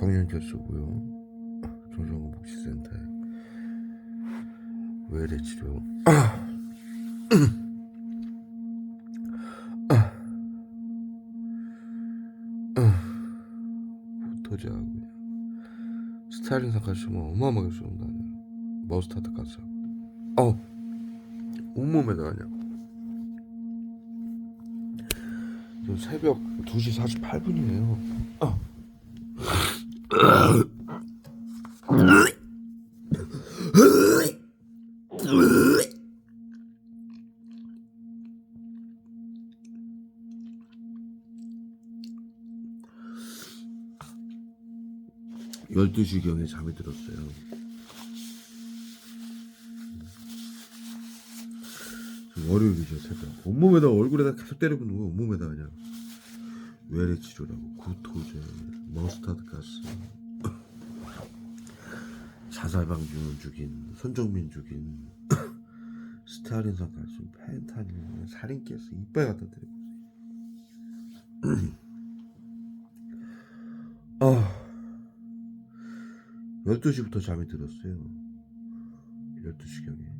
경연결소고요. 정신건강복지센터에 외래치료 토제하고요. 스타일링 상가시면 어마어마하게 쏜다. 머스타드 가스. 온몸에다 그냥. 지금 새벽 2시 48분이에요. 12시경에 잠이 들었어요. 월요일이죠. 새벽 온몸에다 얼굴에다 계속 때려붓는 거. 온몸에다 그냥 외래치료라고 구토제, 머스타드 가스, 자살방지원 죽인, 손정민 죽인, 스타린산 칼슘, 펜타닐, 살인가스 이빨 갖다 때려보세요. 12시부터 잠이 들었어요. 12시경에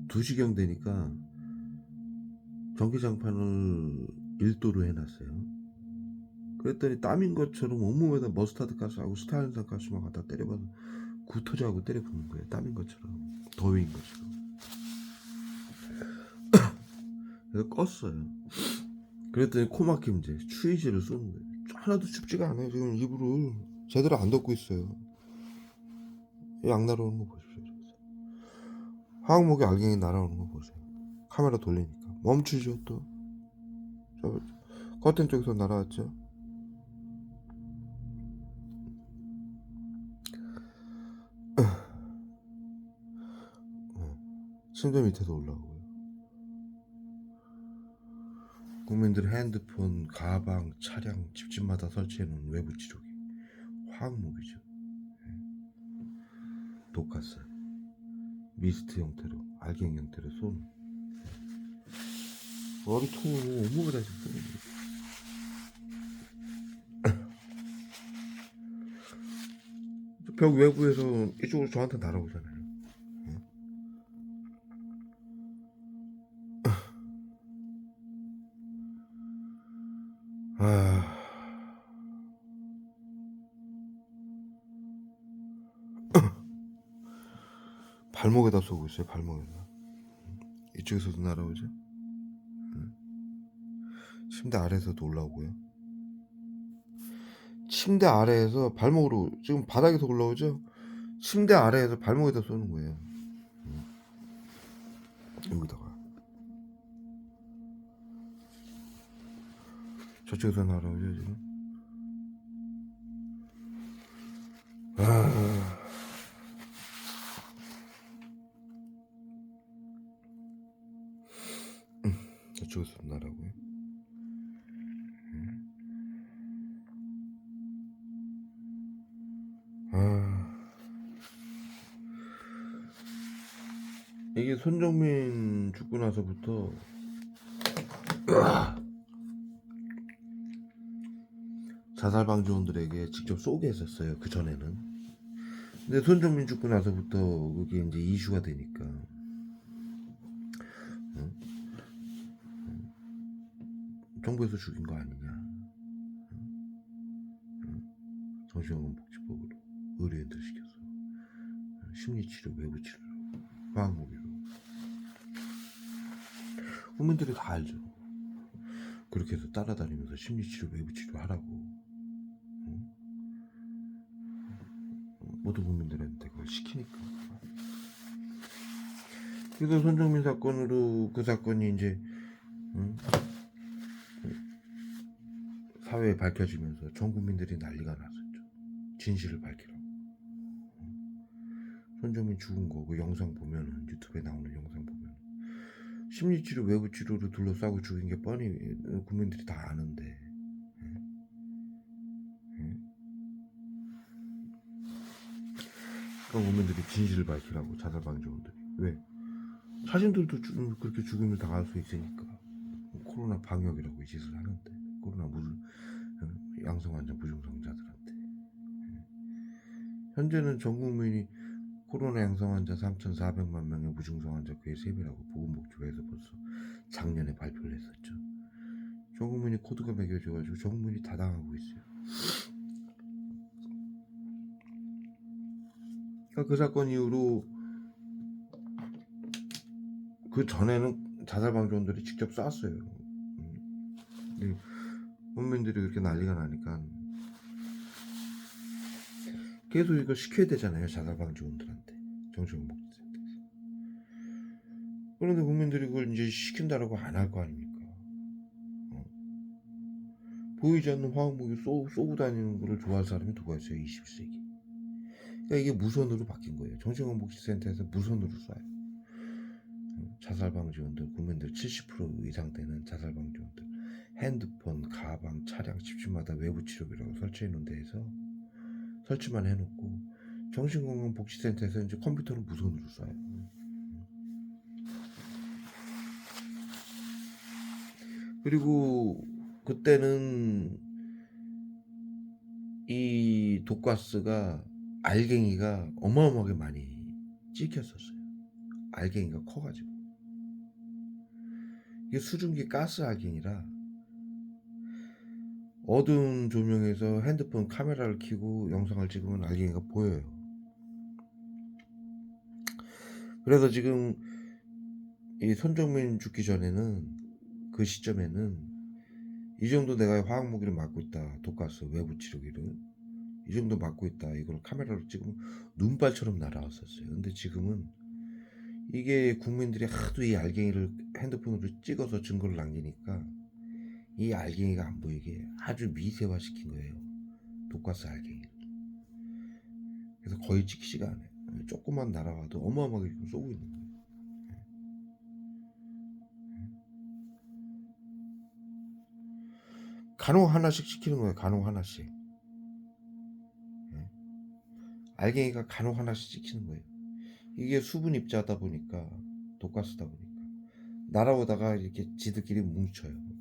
2시경 되니까 전기장판을 1도로 해놨어요. 그랬더니 땀인 것처럼 온몸에다 머스타드 가스하고 스타린산 가스만 갖다 때려봐서 구토제하고 때려붓는 거예요. 땀인 것처럼, 더위인 것처럼. 그래서 껐어요. 그랬더니 코막힘 이제 추위제를 쏘는 거예요. 하나도 춥지가 않아요. 지금 이불을 제대로 안 덮고 있어요. 약 날아오는 거 보십시오. 화학목이 알갱이 날아오는 거 보세요. 카메라 돌리니까 멈추죠. 또 저 커튼 쪽에서 날아왔죠. 침대 밑에서 올라오고요. 국민들 핸드폰, 가방, 차량, 집집마다 설치해놓은 외부 치료기 화학목이죠. 독가스 미스트 형태로, 알갱이 형태로 쏘는 머리통으로 온몸에다 지금 쏘는 거예요. 벽 외부에서 이쪽으로 저한테 날아오잖아요. 발목에다 쏘고 있어요. 발목에다. 이쪽에서도 날아오죠. 침대 아래에서도 올라오고요. 침대 아래에서 발목으로, 지금 바닥에서 올라오죠. 침대 아래에서 발목에다 쏘는 거예요. 여기다가 저쪽에서 날아오죠 지금. 저쪽에서 날아오고요. 이게 손정민 죽고 나서부터 자살방지원들에게 직접 쏘게 했었어요. 그 전에는. 근데 손정민 죽고 나서부터 그게 이제 이슈가 되니까 정부에서 죽인 거 아니냐. 정신건강복지법으로 의료인들 시켜서 심리치료, 외부치료, 화학무기로. 국민들이 다 알죠. 그렇게 해서 따라다니면서 심리치료, 외부치료 하라고 모든 국민들한테 그걸 시키니까. 그래서 손정민 사건으로 그 사건이 이제 사회에 밝혀지면서 전 국민들이 난리가 났었죠. 진실을 밝히라고. 손정민 죽은 거 그 영상 보면은, 유튜브에 나오는 영상 보면 심리치료 외부치료로 둘러싸고 죽인 게 뻔히 국민들이 다 아는데, 예? 예? 그러니까 국민들이 진실을 밝히라고, 자살방지원들이. 왜? 자신들도 그렇게 죽임을 당할 수 있으니까. 코로나 방역이라고 이 짓을 하는데, 코로나 양성 환자 무증상자들한테. 현재는 전 국민이 코로나 양성 환자 3,400만 명의 무증상 환자 그의 3배라고 보건복지부에서 벌써 작년에 발표를 했었죠. 전 국민이 코드가 매겨져가지고 전 국민이 다 당하고 있어요. 그러니까 그 사건 이후로, 그 전에는 자살방지원들이 직접 쐈어요. 국민들이 그렇게 난리가 나니까 계속 이거 시켜야 되잖아요, 자살방지원들한테, 정신건복지센터에서. 그런데 국민들이 그걸 이제 시킨다라고 안 할 거 아닙니까? 보이지 않는 화학무기 쏘고 다니는 거를 좋아할 사람이 누가 있어요, 21세기. 그러니까 이게 무선으로 바뀐 거예요. 정신건복지센터에서 무선으로 쏴요. 자살방지원들, 국민들 70% 이상 되는 자살방지원들, 핸드폰, 가방, 차량, 집집마다 외부치료기라고 설치해놓은 데에서 설치만 해놓고, 정신건강복지센터에서 이제 컴퓨터를 무선으로 쏴요. 그리고 그때는 이 독가스가, 알갱이가 어마어마하게 많이 찍혔었어요. 알갱이가 커가지고. 이게 수증기 가스 알갱이라 어두운 조명에서 핸드폰 카메라를 켜고 영상을 찍으면 알갱이가 보여요. 그래서 지금 이 손정민 죽기 전에는, 그 시점에는 이 정도 내가 화학무기를 맞고 있다, 독가스 외부 치료기를 이 정도 맞고 있다, 이걸 카메라로 찍으면 눈발처럼 날아왔었어요. 근데 지금은 이게 국민들이 하도 이 알갱이를 핸드폰으로 찍어서 증거를 남기니까 이 알갱이가 안 보이게 아주 미세화시킨 거예요, 독가스 알갱이를. 그래서 거의 찍히지가 않아요. 조금만 날아와도 어마어마하게 지금 쏘고 있는 거예요. 간혹 하나씩 찍히는 거예요, 간혹 하나씩. 알갱이가 간혹 하나씩 찍히는 거예요. 이게 수분 입자다 보니까, 독가스다 보니까 날아오다가 이렇게 지들끼리 뭉쳐요.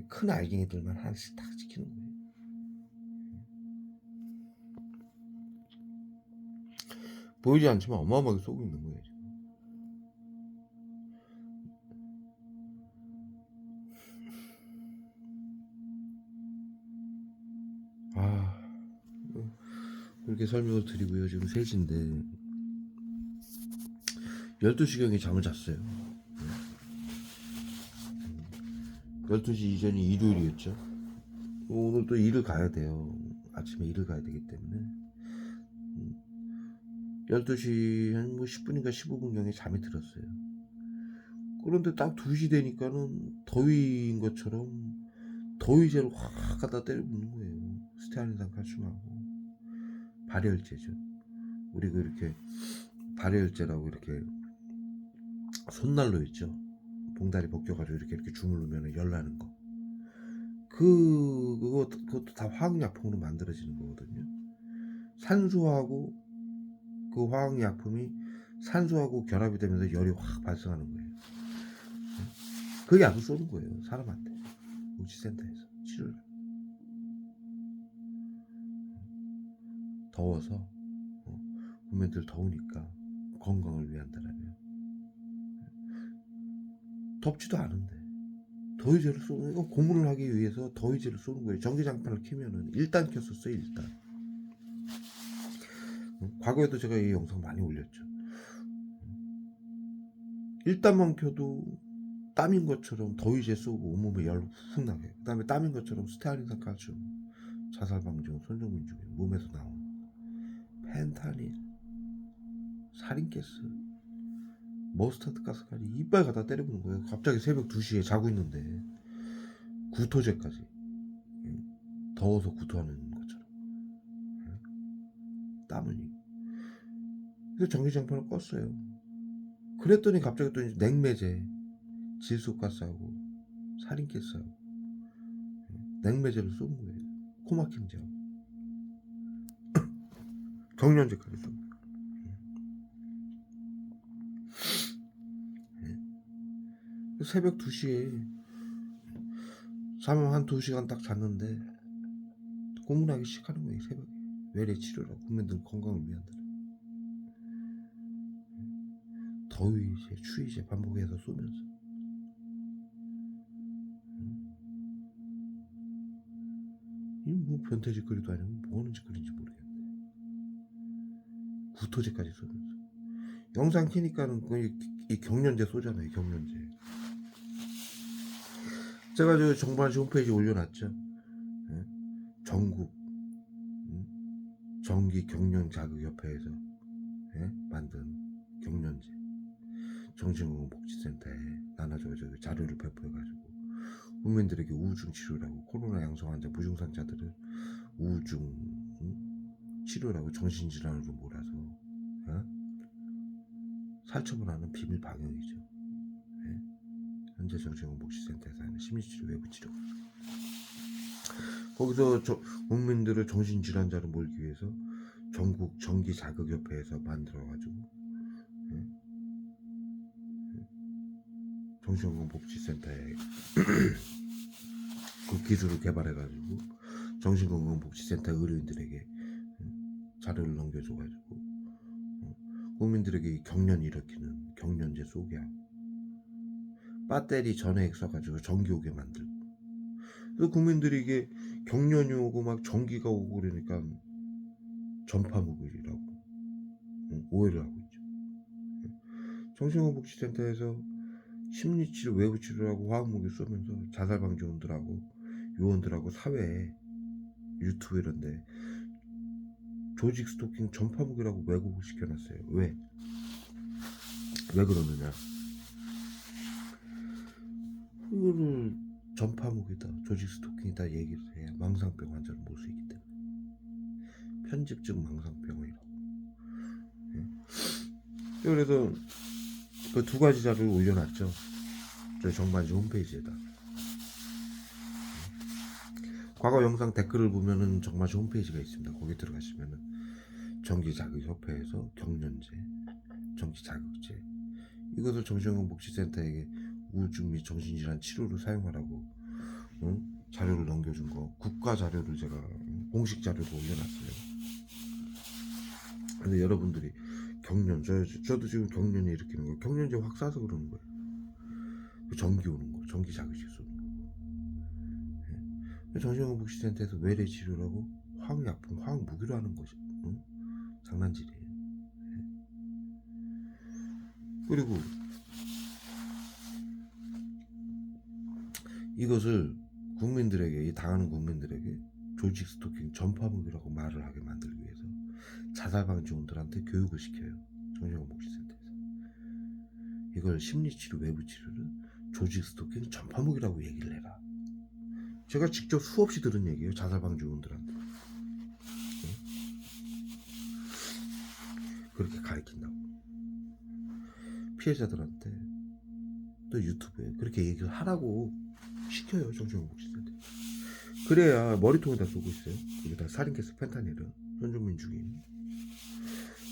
큰 알갱이들만 하나씩 딱 찍히는 거예요. 보이지 않지만 어마어마하게 쏘고 있는 거예요, 지금. 그렇게 설명을 드리고요. 지금 3시인데 12시경에 잠을 잤어요. 12시 이전이 일요일이었죠. 오늘 또 일을 가야 돼요. 아침에 일을 가야 되기 때문에 12시 한 10분인가 15분경에 잠이 들었어요. 그런데 딱 2시 되니까는 더위인 것처럼 더위제를 확 갖다 때려붓는 거예요. 스테아린산 칼슘하고 발열제죠. 우리 그 이렇게 발열제라고 이렇게 손난로 있죠. 봉다리 벗겨가지고 이렇게 주물르면 열 나는 거. 그것도 다 화학약품으로 만들어지는 거거든요. 산소하고 그 화학약품이 산소하고 결합이 되면서 열이 확 발생하는 거예요. 그 약을 쏘는 거예요, 사람한테. 복지센터에서 치료를. 더워서, 국민들 더우니까 건강을 위한다라면. 덥지도 않은데 더위제를 쏘는, 이거 고문을 하기 위해서 더위제를 쏘는 거예요. 전기장판을 켜면은 1단 켰었어요, 1단. 과거에도 제가 이 영상 많이 올렸죠. 1단만 켜도 땀인 것처럼 더위제 쏘고 온몸에 열 훅 나게. 그 다음에 땀인 것처럼 스테아린산 칼슘, 자살방지원, 손정민 중에 몸에서 나온 펜타닐, 살인가스, 머스타드 가스까지 이빨 갖다 때려보는 거예요. 갑자기 새벽 2시에 자고 있는데. 구토제까지. 더워서 구토하는 것처럼. 땀을. 그래서 전기장판을 껐어요. 그랬더니 갑자기 또 이제 냉매제, 질소가스하고 살인가스하고 냉매제를 쏜 거예요. 코막힘제하고 경련제까지 쏜 거예요. 새벽 2시에 잠을 한 2시간 딱 잤는데 고문하기 시작하는 거예요. 새벽에 외래 치료라고 국민들 건강을 위한다. 더위제, 추위제 반복해서 쏘면서 이 뭐 변태 짓거리도 아니고 뭐 하는 짓거리인지 모르겠네. 구토제까지 쏘면서 영상 키니까는 이 경련제 쏘잖아요. 경련제. 제가 저 정관시 홈페이지에 올려놨죠. 예? 전국 전기 경련 자극협회에서 만든 경련제 정신건강복지센터에 나눠줘서 자료를 배포해가지고 국민들에게 우울증 치료라고 코로나 양성 환자 무증상자들을 우울증 치료라고 정신질환으로 몰아서 살처분하는 비밀 방역이죠. 현재 정신건강복지센터에서 하는 심리치료 외부치료 거기서 국민들을 정신질환자로 몰기 위해서 전국 전기자극협회에서 만들어가지고 정신건강복지센터에 그 기술을 개발해가지고 정신건강복지센터 의료인들에게 자료를 넘겨줘가지고 국민들에게 경련이 일으키는 경련제 쏘게 하고 배터리 전해액 써가지고 전기 오게 만들고 그래서 국민들이 이게 경련이 오고 막 전기가 오고 그러니까 전파무기라고 오해를 하고 있죠. 정신건강복지센터에서 심리치료 외부치료라고 화학무기 쏘면서 자살방지원들하고 요원들하고 사회에 유튜브 이런데 조직 스토킹 전파무기라고 왜곡을 시켜놨어요. 왜 그러느냐, 이거를 전파무기다 조직 스토킹이다 얘기를 해야 망상병 환자를 못 쓰기 때문에 편집증 망상병이라고. 그래서 그 2가지 자료를 올려놨죠. 저희 정관지 홈페이지에다. 과거 영상 댓글을 보면은 정관지 홈페이지가 있습니다. 거기 들어가시면은 전기자극협회에서 경련제, 전기자극제 이것을 정신건강복지센터에게 우울증 및 정신질환 치료로 사용하라고 자료를 넘겨준 거 국가 자료를 제가 공식 자료로 올려놨어요. 근데 여러분들이 경련 저도 지금 경련이 일으키는 거 경련제 확 쏴서 그러는 거예요. 전기 오는 거 전기 자극이 쏘는 거. 정신건강복지센터에서 외래 치료라고 화학약품 화학무기로 하는 거지. 장난질이에요. 그리고 이것을 국민들에게 당하는 국민들에게 조직 스토킹 전파무기라고 말을 하게 만들기 위해서 자살방지원들한테 교육을 시켜요. 정신건강복지센터에서 이걸 심리치료 외부치료를 조직 스토킹 전파무기라고 얘기를 해라. 제가 직접 수없이 들은 얘기예요. 자살방지원들한테 그렇게 가르친다고. 피해자들한테 또 유튜브에 그렇게 얘기를 하라고 시켜요. 정신건강복지센터. 그래야 머리통에다 쏘고 있어요. 여기다 살인가스 펜타닐을 손정민 죽인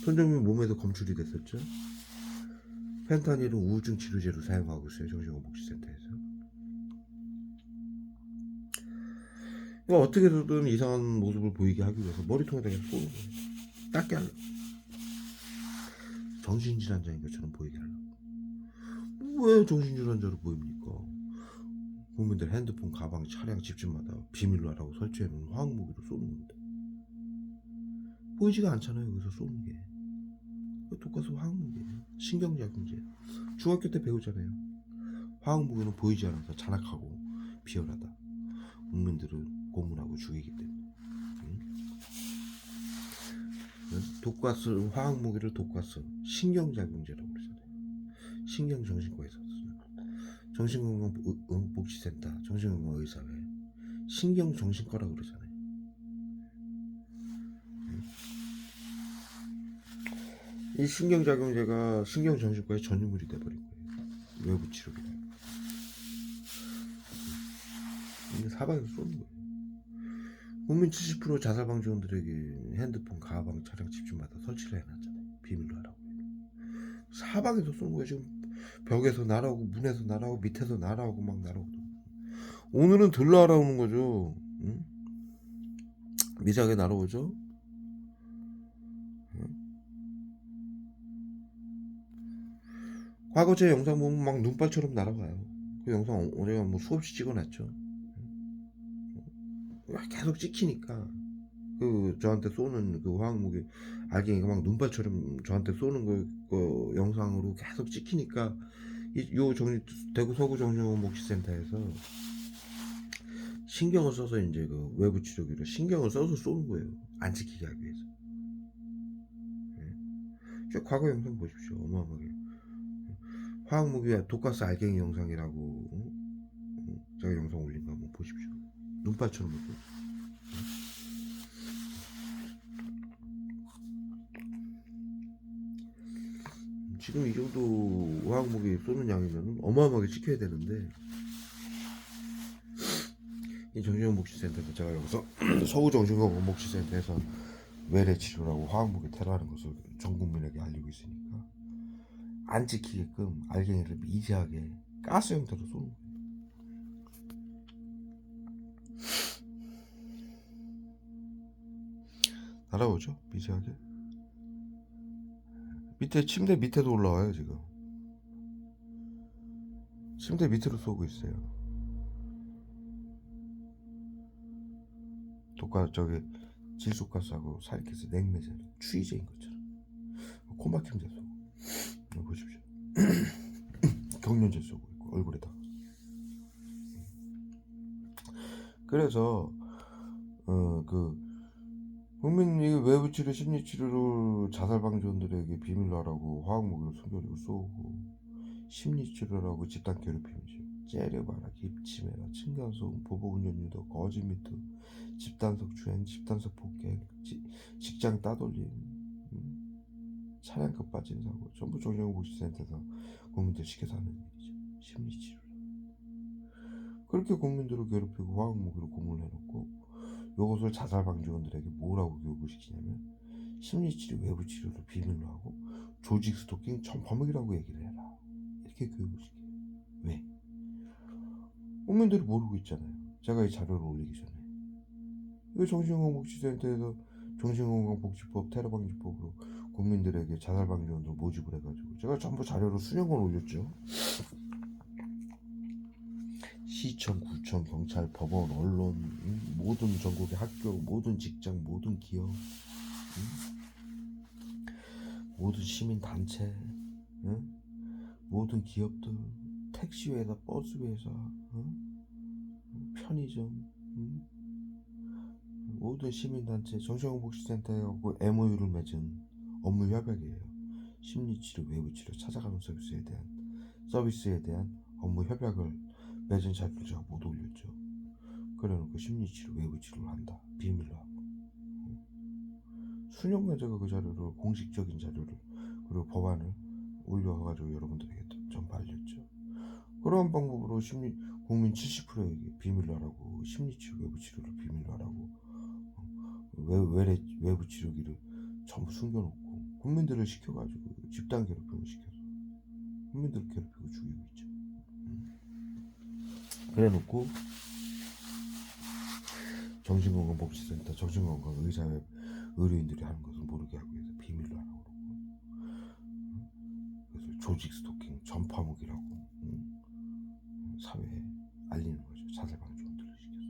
손정민 몸에도 검출이 됐었죠. 펜타닐은 우울증 치료제로 사용하고 있어요. 정신건강복지센터에서. 어떻게 해서든 이상한 모습을 보이게 하기 위해서 머리통에다 그냥 쏘는 거예요. 닦게 하려고. 정신질환자인 것처럼 보이게 하려고. 왜 정신질환자로 보입니까? 국민들 핸드폰, 가방, 차량, 집집마다 비밀로 하라고 설치해놓은 화학무기로 쏘는 건데 보이지가 않잖아요. 여기서 쏘는 게 똑같은 화학무기예요. 신경작용제. 중학교 때 배우잖아요. 화학무기는 보이지 않아서 잔악하고 비열하다. 국민들을 고문하고 죽이기 때문에. 독가스, 화학무기를 독가스, 신경작용제라고 그러잖아요. 신경정신과에서 정신건강복지센터, 정신건강의사회, 신경정신과라고 그러잖아요. 이 신경작용제가 신경정신과의 전유물이 돼버린 거예요. 외부 치료기다. 이게 사방에서 쏘는 거예요. 국민 70% 자살방지원들에게 핸드폰, 가방, 차량 집중마다 설치를 해놨잖아요. 비밀로 하라고. 사방에서 쏘는 거예요. 지금 벽에서 날아오고 문에서 날아오고 밑에서 날아오고 막 날아오고. 오늘은 들러 알아오는 거죠. 응? 미세하게 날아오죠. 응? 과거 제 영상 보면 막 눈발처럼 날아가요. 그 영상 제가 뭐 수없이 찍어놨죠. 계속 찍히니까 그 저한테 쏘는 그 화학무기 알갱이가 막 눈발처럼 저한테 쏘는 거 영상으로 계속 찍히니까 요 대구 서구 정신병원 목시센터에서 신경을 써서 이제 그 외부 치료기로 신경을 써서 쏘는 거예요. 안 찍히게 하기 위해서. 저 과거 영상 보십시오. 어마어마하게. 화학무기와 독가스 알갱이 영상이라고 제가 영상 올린 거 한번 보십시오. 눈발처럼 먹고. 지금 이 정도 화학무기 쏘는 양이면 어마어마하게 찍혀야 되는데 이 정신병 목시센터에서 제가 여기서 서구 정신병원 목시센터에서 외래 치료라고 화학무기 테러하는 것을 전 국민에게 알리고 있으니까 안 찍히게끔 알갱이를 미세하게 가스 형태로 쏘는 거예요. 날아오죠? 미세하게. 밑에 침대 밑에도 올라와요. 지금 침대 밑으로 쏘고 있어요. 저기 질소가스하고 살기스 냉매제 추위제인 것처럼 코막힘제 쏘고 보십시오. 경련제 쏘고 있고 얼굴에다. 그래서 그 국민 외부 치료, 심리 치료를 자살 방지원들에게 비밀로 하라고 화학무기를 숨겨주고 쏘고 심리 치료라고 집단 괴롭힘이죠. 째려봐라, 기침해라, 층간소음, 보복운전 유도, 거짓 미투, 집단석 주행, 집단석 폭행, 직장 따돌림, 차량급 빠진 사고, 전부 정신복지센터에서 국민들 시켜서 하는 일이죠. 심리 치료. 그렇게 국민들을 괴롭히고 화학무기로 고문해놓고 이것을 자살방지원들에게 뭐라고 교육을 시키냐면 심리치료, 외부치료를 비밀로 하고 조직 스토킹, 전파먹이라고 얘기를 해라. 이렇게 교육을 시켜요. 왜? 국민들이 모르고 있잖아요. 제가 이 자료를 올리기 전에 이거 정신건강복지센터에서 정신건강복지법, 테러방지법으로 국민들에게 자살방지원들 모집을 해가지고 제가 전부 자료로 수령을 올렸죠. 시청, 구청, 경찰, 법원, 언론, 모든 전국의 학교, 모든 직장, 모든 기업, 모든 시민단체, 모든 기업들, 택시회사, 버스회사, 편의점, 모든 시민단체, 정신건강복지센터하고 MOU를 맺은 업무 협약이에요. 심리치료, 외부치료, 찾아가는 서비스에 대한 업무 협약을 맺은 자료를 제가 못 올렸죠. 그래놓고 심리치료, 외부치료를 한다. 비밀로 하고. 수년간 제가 그 자료를, 공식적인 자료를, 그리고 법안을 올려가지고 여러분들에게 전파 알렸죠. 그런 방법으로 국민 70%에게 비밀로 하라고, 심리치료, 외부치료를 비밀로 하라고, 외부치료기를 전부 숨겨놓고, 국민들을 시켜가지고, 집단 괴롭힘을 시켜서, 국민들을 괴롭히고 죽이고 있죠. 그래놓고 정신건강복지센터, 정신건강의사회 의료인들이 하는 것을 모르게 하기 위해서 비밀로 하라고 그러고, 그래서 조직 스토킹, 전파무기라고 사회에 알리는 거죠. 자살방지원들을 시켜서.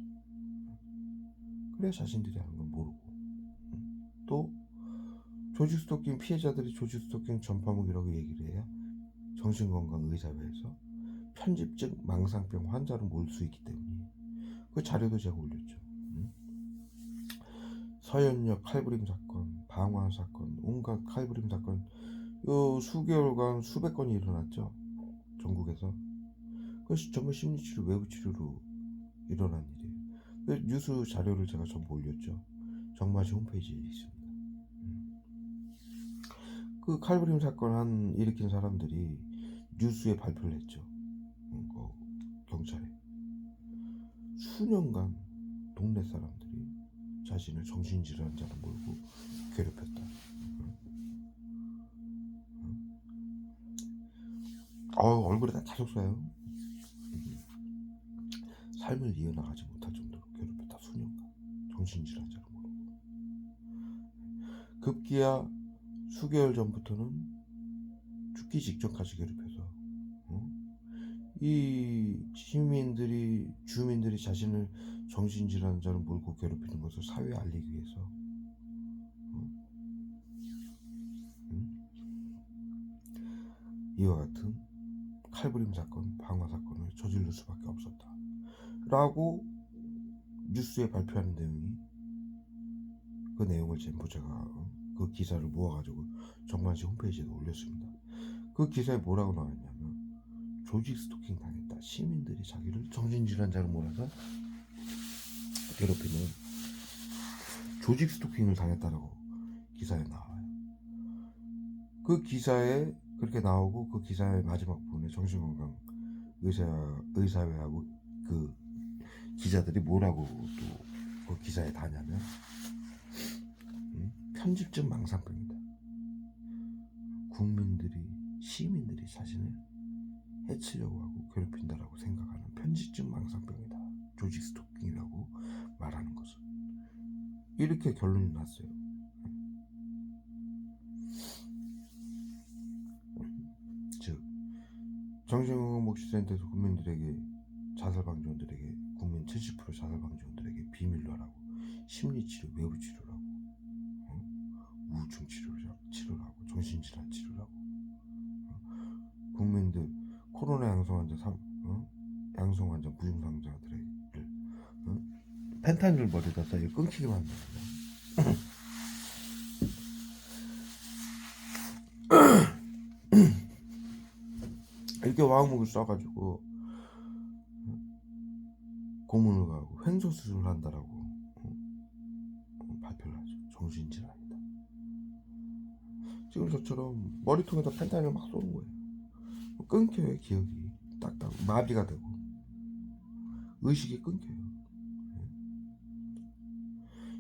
그래야 자신들이 하는 건 모르고, 또 조직 스토킹 피해자들이 조직 스토킹, 전파무기라고 얘기를 해야 정신건강의사회에서 편집증 망상병 환자로 몰 수 있기 때문에 그 자료도 제가 올렸죠. 서현역 칼부림 사건, 방화 사건, 온갖 칼부림 사건, 요 수개월간 수백 건이 일어났죠. 전국에서. 그것이 전부 심리치료, 외부치료로 일어난 일이에요. 그 뉴스 자료를 제가 전부 올렸죠. 정마시 홈페이지에 있습니다. 그 칼부림 사건 일으킨 사람들이 뉴스에 발표를 했죠. 경찰에 수년간 동네 사람들이 자신을 정신질환자로 몰고 괴롭혔다. 얼굴에 다 계속 쏴요. 삶을 이어나가지 못할 정도로 괴롭혔다. 수년간 정신질환자로 몰고. 급기야 수개월 전부터는 죽기 직전까지 괴롭혀서 이 주민들이 자신을 정신질환자로 몰고 괴롭히는 것을 사회에 알리기 위해서 이와 같은 칼부림 사건, 방화 사건을 저지를 수밖에 없었다 라고 뉴스에 발표하는 내용이, 그 내용을 전부 제가 그 기사를 모아가지고 정관시 홈페이지에 올렸습니다. 그 기사에 뭐라고 나왔냐면, 조직 스토킹 당했다. 시민들이 자기를 정신질환자로 몰아서 괴롭히는 조직 스토킹을 당했다라고 기사에 나와요. 그 기사에 그렇게 나오고, 그 기사의 마지막 부분에 정신건강 의사회하고 그 기자들이 뭐라고 또 그 기사에 다냐면, 편집증 망상병이다. 시민들이 자신을 해치려고 하고 괴롭힌다라고 생각하는 편집증 망상병이다. 조직 스토킹이라고 말하는 것은. 이렇게 결론이 났어요. 즉, 정신건강복지센터에서 국민들에게 국민 70% 자살방지원들에게 비밀로 하라고 심리치료, 외부치료라고, 우울증 치료라고, 정신질환 치료라고, 국민들 코로나 양성 환자 무증상자들에게 펜타닐을 머리에다 싸게 끊기게 만듭니다. 이렇게 화학무기를 쏴가지고 고문을 가고 횡소수술을 한다라고 발표를 하죠. 정신질환이다. 지금 저처럼 머리통에다 펜타닐을 막 쏘는 거예요. 끊겨요. 기억이 딱딱 마비가 되고 의식이 끊겨요.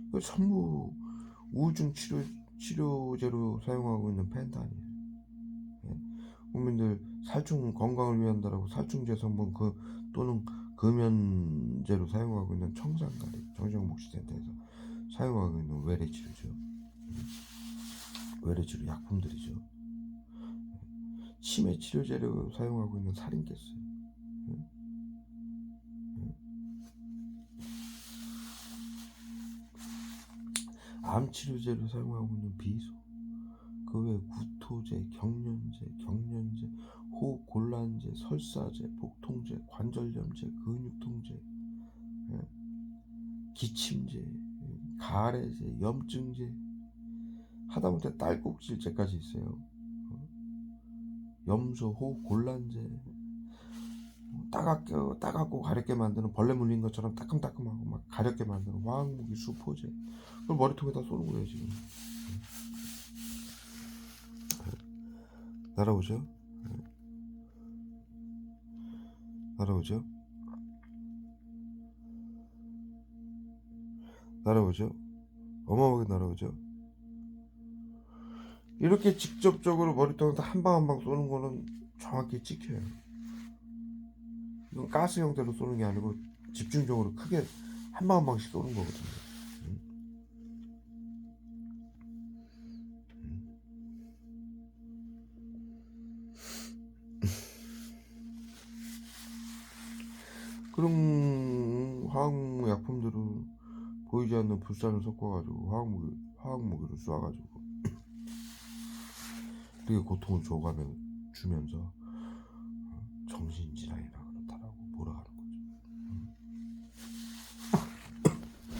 이거 전부 우울증 치료제로 사용하고 있는 펜타닐. 국민들 살충 건강을 위한다라고 살충제 성분 또는 금연제로 사용하고 있는 청산가리, 정신건강복지센터에서 사용하고 있는 외래치료죠. 외래치료 약품들이죠. 치매 치료제로 사용하고 있는 살인가스, 암 치료제로 사용하고 있는 비소, 그 외에 구토제, 경련제, 호흡곤란제, 설사제, 복통제, 관절염제, 근육통제, 기침제, 가래제, 염증제, 하다못해 딸꾹질제까지 있어요. 염소, 호흡곤란제, 따갑고 가렵게 만드는, 벌레 물린 것처럼 따끔따끔하고 막 가렵게 만드는 화학무기, 수포제, 그걸 머리통에다 쏘는 거예요 지금. 날아오죠? 어마어마하게 날아오죠? 이렇게 직접적으로 머리통에다 한 방 한 방 쏘는 거는 정확히 찍혀요. 이건 가스 형태로 쏘는 게 아니고 집중적으로 크게 한 방 한 방씩 쏘는 거거든요. 그런 화학 약품들을 보이지 않는 불산을 섞어가지고 화학무기를 쏴가지고 되게 고통을 주면서 정신질환이라 그렇다라고 몰아가는 거죠.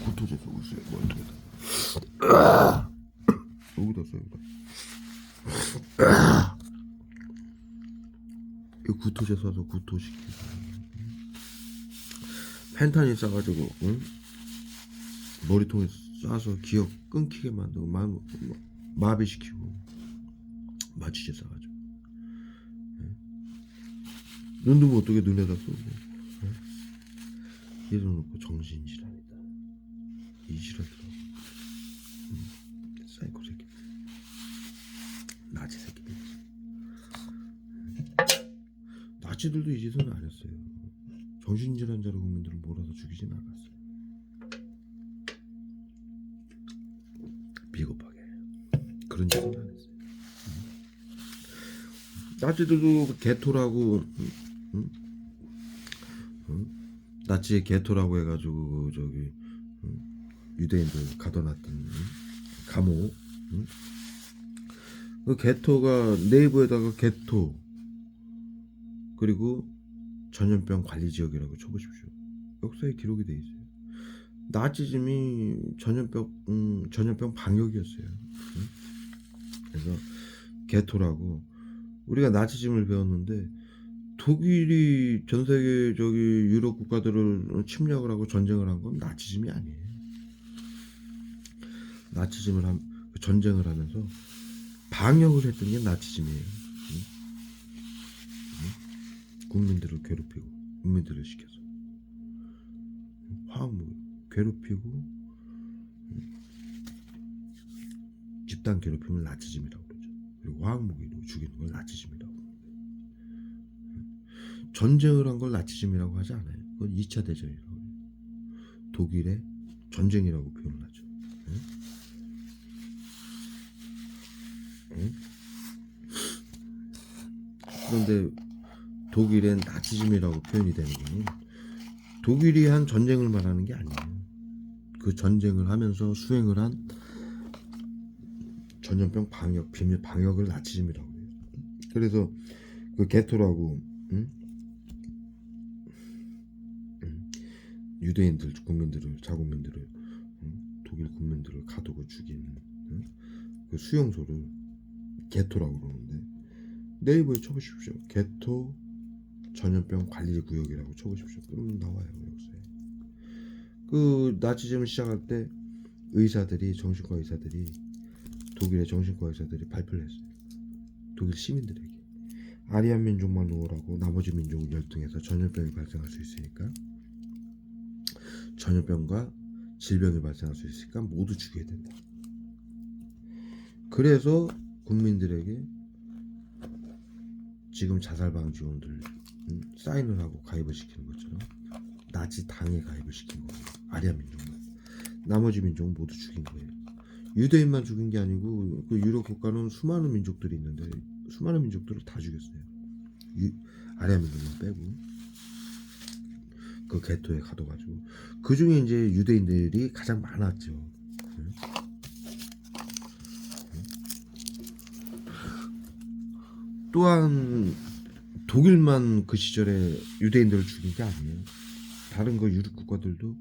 구토제 쏘고 있어요. 머리통에다. 여기다 써요. 이 구토제 쏴서 구토시키고, 펜타닐 싸가지고 머리통에 쏴서 기억 끊기게 만들고 마비시키고, 마취제 싸가지고. 눈 뜨면 어떻게 눈에다 쏘고. 이래놓고 정신질환이다. 이지랄더라고. 사이코 새끼. 나치 새끼들. 나치들도 이 짓은 안 했어요. 정신질환자로 국민들을 몰아서 죽이진 않았어요. 비겁하게 그런 짓은 안 했어요. 나치들도 개토라고, 나치의 개토라고 해가지고 저기 유대인들 가둬놨던 감옥. 그 개토가 네이버에다가 개토 그리고 전염병 관리 지역이라고 쳐보십시오. 역사에 기록이 돼 있어요. 나치즘이 전염병 방역이었어요. 그래서 개토라고. 우리가 나치즘을 배웠는데 독일이 전 세계 저기 유럽 국가들을 침략을 하고 전쟁을 한 건 나치즘이 아니에요. 전쟁을 하면서 방역을 했던 게 나치즘이에요. 국민들을 괴롭히고 국민들을 시켜서 화학무기 괴롭히고 집단 괴롭힘을 나치즘이라고 그러죠. 그리고 화학무기로 죽이는 걸 나치즘이라고. 전쟁을 한 걸 나치즘이라고 하지 않아요. 그건 2차 대전이라고 해요. 독일의 전쟁이라고 표현을 하죠. 그런데 독일의 나치즘이라고 표현이 되는 거는 독일이 한 전쟁을 말하는 게 아니에요. 그 전쟁을 하면서 수행을 한 전염병 방역, 비밀 방역을 나치즘이라고 해요. 그래서 그 게토라고 유대인들 국민들을 자국민들을 독일 국민들을 가두고 죽인 그 수용소를 게토라고 그러는데 네이버에 쳐보십시오. 게토 전염병 관리 구역이라고 쳐보십시오. 그러면 나와요. 역사에. 그 나치즘을 시작할 때 의사들이 정신과 의사들이 독일의 정신과 의사들이 발표를 했어요. 독일 시민들에게 아리안 민족만 놓으라고 나머지 민족은 열등해서 전염병이 발생할 수 있으니까 전염병과 질병이 발생할 수 있으니까 모두 죽여야 된다. 그래서 국민들에게 지금 자살방지원들 사인을 하고 가입을 시키는 것처럼 나치 당에 가입을 시킨 거예요. 아리안 민족만. 나머지 민족은 모두 죽인 거예요. 유대인만 죽인 게 아니고 그 유럽 국가는 수많은 민족들이 있는데 수많은 민족들을 다 죽였어요. 아리안 민족만 빼고 그 게토에 가둬가지고 그 중에 이제 유대인들이 가장 많았죠. 또한 독일만 그 시절에 유대인들을 죽인 게 아니에요. 다른 그 유럽 국가들도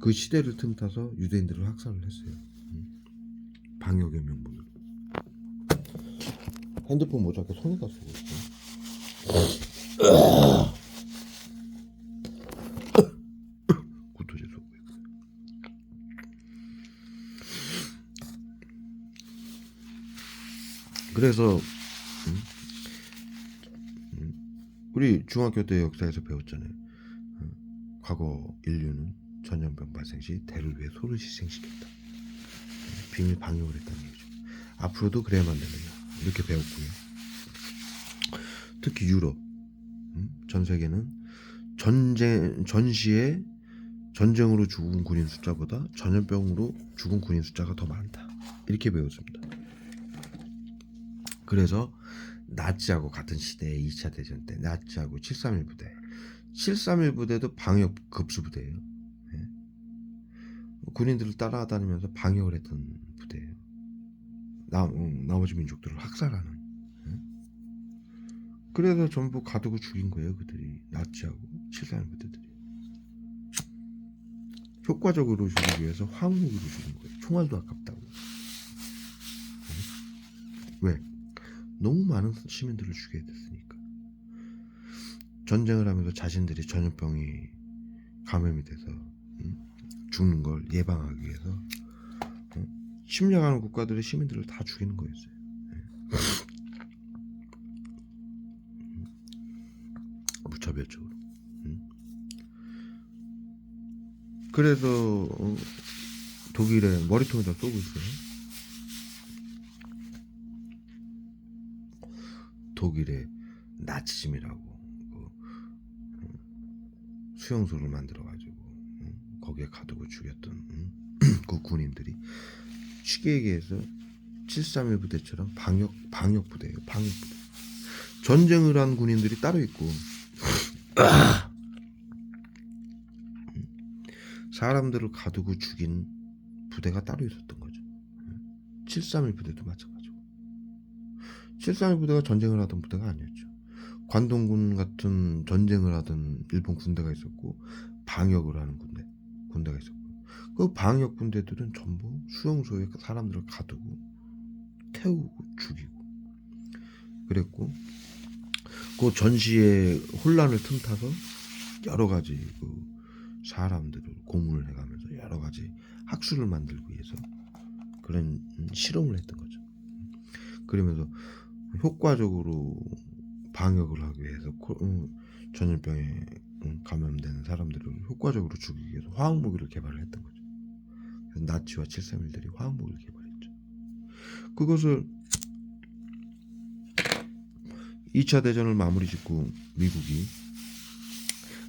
그 시대를 틈타서 유대인들을 학살을 했어요. 방역의 명분으로. 핸드폰 모자게 손에다 쓰고 있어. 구토제 쏘고 있고. 그래서 우리 중학교 때 역사에서 배웠잖아요. 과거 인류는 전염병 발생 시 대를 위해 소를 희생시켰다. 비밀 방역을 했다는 얘기죠. 앞으로도 그래야만 됩니다. 이렇게 배웠고요. 특히 유럽, 전 세계는 전시에 전쟁으로 죽은 군인 숫자보다 전염병으로 죽은 군인 숫자가 더 많다. 이렇게 배웠습니다. 그래서 나치하고 같은 시대에 2차 대전 때 나치하고 731 부대 731 부대도 방역 급수부대예요. 네. 군인들을 따라다니면서 방역을 했던 부대예요. 나머지 민족들을 학살하는. 네. 그래서 전부 가두고 죽인 거예요. 그들이 나치하고 731 부대들이. 효과적으로 죽이기 위해서 화학무기로 죽인 거예요. 총알도 아깝다고. 왜? 너무 많은 시민들을 죽여야 됐으니까. 전쟁을 하면서 자신들이 전염병이 감염이 돼서 죽는 걸 예방하기 위해서 침략하는 국가들의 시민들을 다 죽이는 거였어요. 무차별적으로. 그래서 독일에 머리통에다 쏘고 있어요. 독일의 나치즘이라고 수용소를 만들어가지고 거기에 가두고 죽였던 그 군인들이 쉽게 얘기해서 731 부대처럼 방역 부대예요. 방역 부대. 전쟁을 한 군인들이 따로 있고 사람들을 가두고 죽인 부대가 따로 있었던 거죠. 731 부대도 마찬가지고. 731 부대가 전쟁을 하던 부대가 아니었죠. 관동군 같은 전쟁을 하던 일본 군대가 있었고 방역을 하는 군대가 있었고 그 방역 군대들은 전부 수용소에 사람들을 가두고 태우고 죽이고 그랬고 그 전시의 혼란을 틈타서 여러 가지 그 사람들을 고문을 해가면서 여러 가지 학술을 만들기 위해서 그런 실험을 했던 거죠. 그러면서 효과적으로 방역을 하기 위해서 전염병에 감염되는 사람들을 효과적으로 죽이기 위해서 화학무기를 개발을 했던 거죠. 그래서 나치와 731들이 화학무기를 개발했죠. 그것을 2차 대전을 마무리 짓고 미국이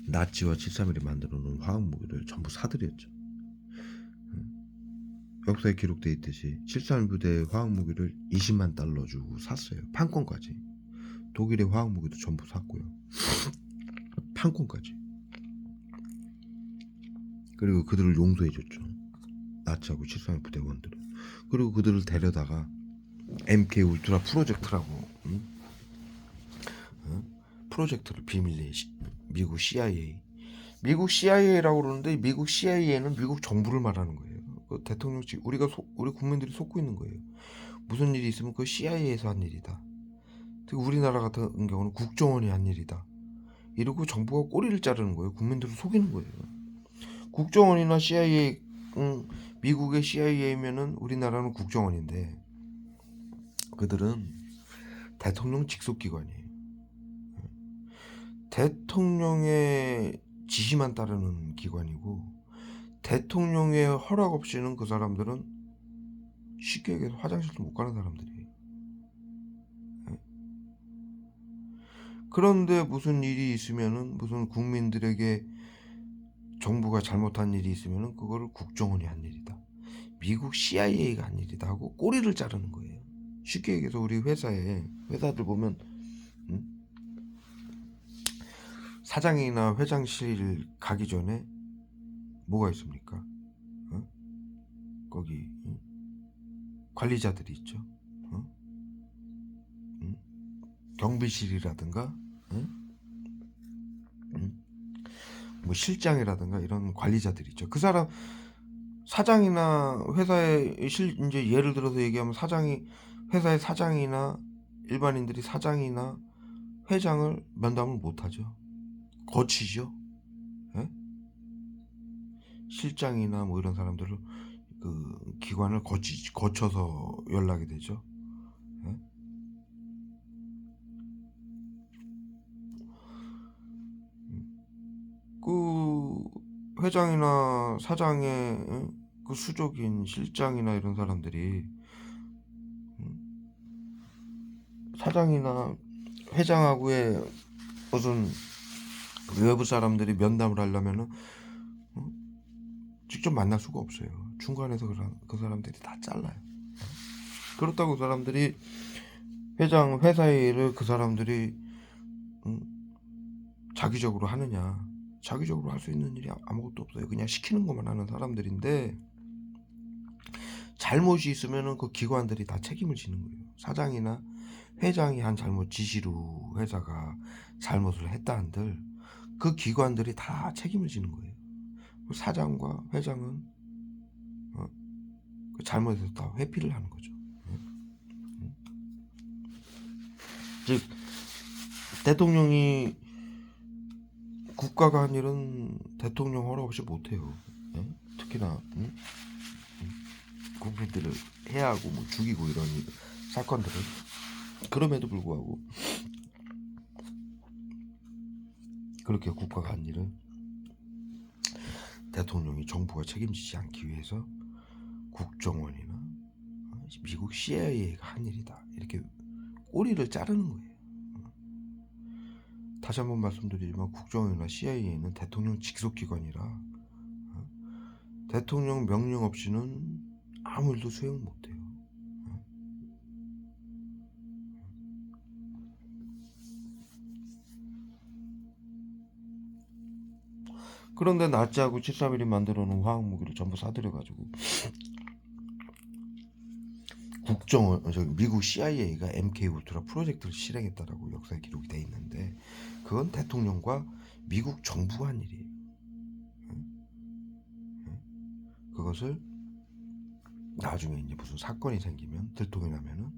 나치와 731이 만들어 놓은 화학무기를 전부 사들였죠. 역사에 기록되어 있듯이 731 부대의 화학무기를 20만 달러 주고 샀어요. 판권까지. 독일의 화학무기도 전부 샀고요. 판권까지. 그리고 그들을 용서해줬죠. 나치하고 731 부대원들은. 그리고 그들을 데려다가 MK 울트라 프로젝트라고 프로젝트를 비밀리에 미국 CIA라고 그러는데 미국 CIA는 미국 정부를 말하는 거예요. 그 대통령 우리 국민들이 속고 있는 거예요. 무슨 일이 있으면 그 CIA에서 한 일이다. 특히 우리나라 같은 경우는 국정원이 한 일이다. 이러고 정부가 꼬리를 자르는 거예요. 국민들을 속이는 거예요. 국정원이나 CIA, 미국의 CIA면은 우리나라는 국정원인데 그들은 대통령 직속기관이에요. 대통령의 지시만 따르는 기관이고 대통령의 허락 없이는 그 사람들은 쉽게 얘기해서 화장실도 못 가는 사람들이에요. 그런데 무슨 일이 있으면은 무슨 국민들에게 정부가 잘못한 일이 있으면은 그거를 국정원이 한 일이다. 미국 CIA가 한 일이다 하고 꼬리를 자르는 거예요. 쉽게 얘기해서 우리 회사들 보면 사장이나 회장실 가기 전에 뭐가 있습니까? 거기 관리자들이 있죠. 경비실이라든가 뭐 실장이라든가 이런 관리자들이 있죠. 그 사람 사장이나 회사의 이제 예를 들어서 얘기하면 회사의 사장이나 일반인들이 사장이나 회장을 면담을 못하죠. 거치죠. 예? 실장이나 뭐 이런 사람들을 그 기관을 거쳐서 연락이 되죠. 예? 그 회장이나 사장의 그 수족인 실장이나 이런 사람들이 사장이나 회장하고의 무슨 외부 사람들이 면담을 하려면은 직접 만날 수가 없어요. 중간에서 그 사람들이 다 잘라요. 그렇다고 그 사람들이 회사의 일을 그 사람들이 자기적으로 하느냐? 자기적으로 할 수 있는 일이 아무것도 없어요. 그냥 시키는 것만 하는 사람들인데 잘못이 있으면은 그 기관들이 다 책임을 지는 거예요. 사장이나 회장이 한 잘못 지시로 회사가 잘못을 했다 한들 그 기관들이 다 책임을 지는 거예요. 사장과 회장은 그 잘못해서 다 회피를 하는 거죠. 즉 대통령이 국가가 한 일은 대통령 허락 없이 못해요. 특히나 국민들을 해하고 뭐 죽이고 이런 사건들을. 그럼에도 불구하고 그렇게 국가가 한 일은 대통령이 정부가 책임지지 않기 위해서 국정원이나 미국 CIA가 한 일이다. 이렇게 꼬리를 자르는 거예요. 다시 한번 말씀드리지만 국정원이나 CIA는 대통령 직속기관이라 대통령 명령 없이는 아무 일도 수행 못해요. 그런데 나치하고 731이 만들어 놓은 화학무기를 전부 사들여가지고 국정원, 미국 CIA가 MK 울트라 프로젝트를 실행했다라고 역사에 기록이 돼 있는데 그건 대통령과 미국 정부가 한 일이에요. 그것을 나중에 이제 무슨 사건이 생기면 들통이 나면은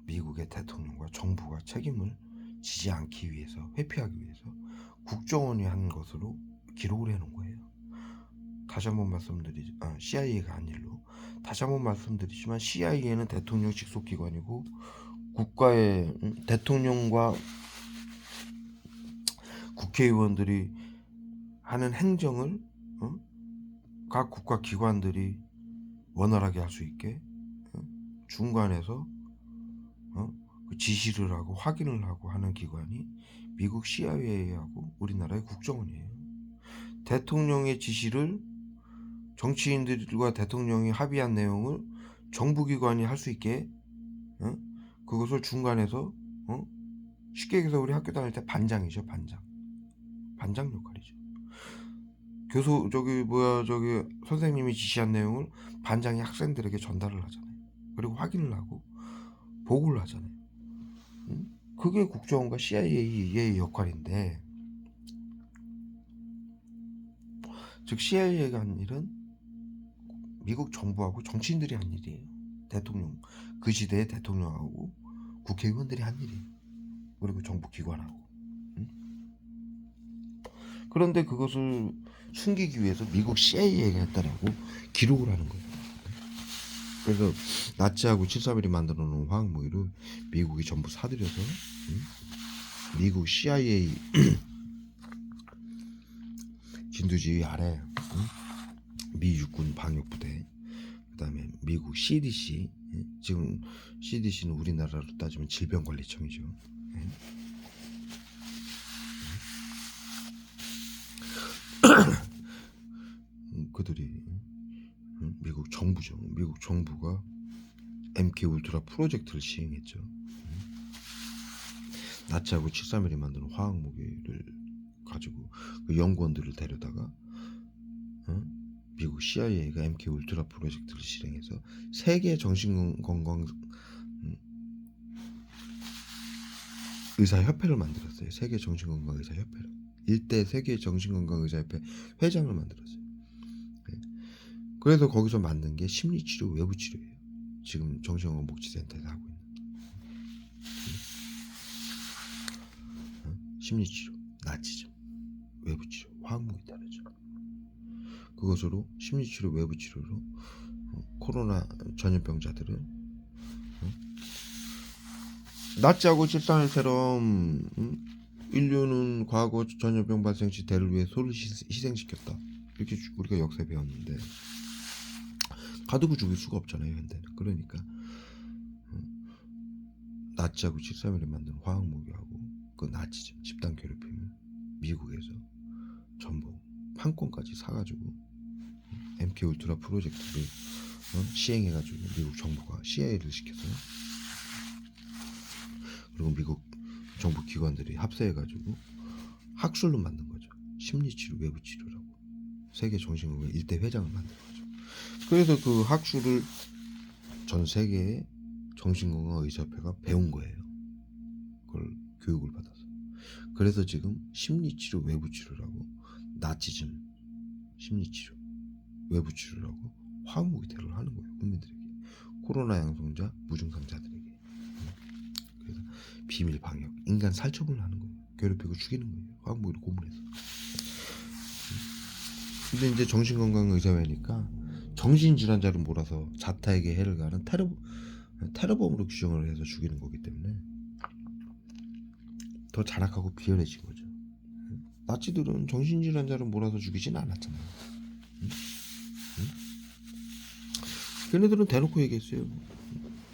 미국의 대통령과 정부가 책임을 지지 않기 위해서, 회피하기 위해서 국정원이 한 것으로 기록을 해놓은 거예요. 다시 한번 CIA가 한 일로 다시 한번 말씀드리지만 CIA는 대통령 직속기관이고 국가의 대통령과 국회의원들이 하는 행정을 각 국가 기관들이 원활하게 할 수 있게 중간에서 그 지시를 하고 확인을 하고 하는 기관이 미국 CIA하고 우리나라의 국정원이에요. 대통령의 지시를 정치인들과 대통령이 합의한 내용을 정부기관이 할 수 있게 그것을 중간에서 쉽게 얘기해서 우리 학교 다닐 때 반장이죠. 반장 역할이죠. 선생님이 지시한 내용을 반장이 학생들에게 전달을 하잖아요. 그리고 확인을 하고 보고를 하잖아요. 그게 국정원과 CIA의 역할인데, 즉 CIA가 한 일은 미국 정부하고 정치인들이 한 일이에요. 대통령, 그 시대의 대통령하고 국회의원들이 한 일이에요. 그리고 정부 기관하고. 그런데 그것을 숨기기 위해서 미국 CIA가 했다라고 기록을 하는 거예요. 그래서 나치하고 731이 만들어 놓은 화학무기를 미국이 전부 사들여서 미국 CIA 진두지휘 아래 미 육군 방역부대, 그다음에 미국 CDC, 지금 CDC는 우리나라로 따지면 질병관리청이죠. 그들이 미국 정부죠. 미국 정부가 MK 울트라 프로젝트를 시행했죠. 나치하고 731이 만드는 화학무기를 가지고 그 연구원들을 데려다가 미국 CIA가 MK 울트라 프로젝트를 실행해서 세계 정신건강 의사협회를 만들었어요. 세계 정신건강 의사협회를. 일대 세계 정신건강 의사협회 회장을 만들었어요. 그래서 거기서 만든 게 심리치료, 외부치료예요. 지금 정신건강 복지센터에서 하고 있는 심리치료, 나치즘, 외부치료, 화학무기 다르죠. 그것으로 심리치료, 외부치료로 코로나 전염병자들은 나치하고 731처럼 인류는 과거 전염병 발생 시 대를 위해 소를 희생시켰다. 이렇게 우리가 역사에 배웠는데 가두고 죽일 수가 없잖아요, 현대는. 그러니까 나치하고 731이 만든 화학무기하고 그 나치즘, 집단 괴롭힘을 미국에서 전부 판권까지 사가지고 MK 울트라 프로젝트를 시행해가지고 미국 정부가 CIA를 시켰어요. 그리고 미국 정부 기관들이 합세해가지고 학술로 만든 거죠. 심리치료, 외부치료라고. 세계 정신건강 일대 회장을 만든 거죠. 그래서 그 학술을 전 세계의 정신건강 의사협회가 배운 거예요. 그걸 교육을 받아서. 그래서 지금 심리치료, 외부치료라고 나치즘, 심리치료, 외부치료라고 화학무기 테러를 하는 거예요. 국민들에게. 코로나 양성자, 무증상자들에게. 그래서 비밀 방역, 인간 살처분을 하는 거예요. 괴롭히고 죽이는 거예요. 화학무기로 고문해서. 근데 이제 정신건강의사회니까 정신질환자를 몰아서 자타에게 해를 가는 테러범으로 규정을 해서 죽이는 거기 때문에 더 잔악하고 비열해진 거죠. 나치들은 정신질환자를 몰아서 죽이진 않았잖아요. 응? 응? 걔네들은 대놓고 얘기했어요.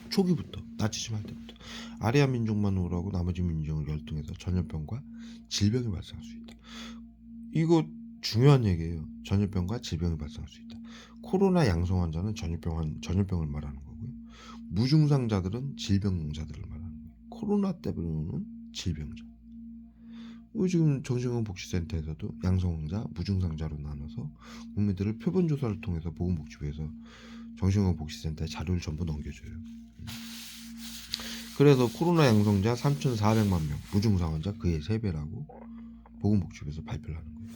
초기부터 나치즘 할 때부터 아리아 민족만 오라고 나머지 민족을 열등해서 전염병과 질병이 발생할 수 있다. 이거 중요한 얘기예요. 전염병과 질병이 발생할 수 있다. 코로나 양성 환자는 전염병을 말하는 거고요. 무증상자들은 질병자들을 말하는 거예요. 코로나 때문에 오는 질병자. 지금 정신건강복지센터에서도 양성환자, 무증상자로 나눠서 국민들을 표본조사를 통해서 보건복지부에서 정신건강복지센터에 자료를 전부 넘겨줘요. 그래서 코로나 양성자 3,400만 명, 무증상 환자 그의 3배라고 보건복지부에서 발표를 하는 거예요.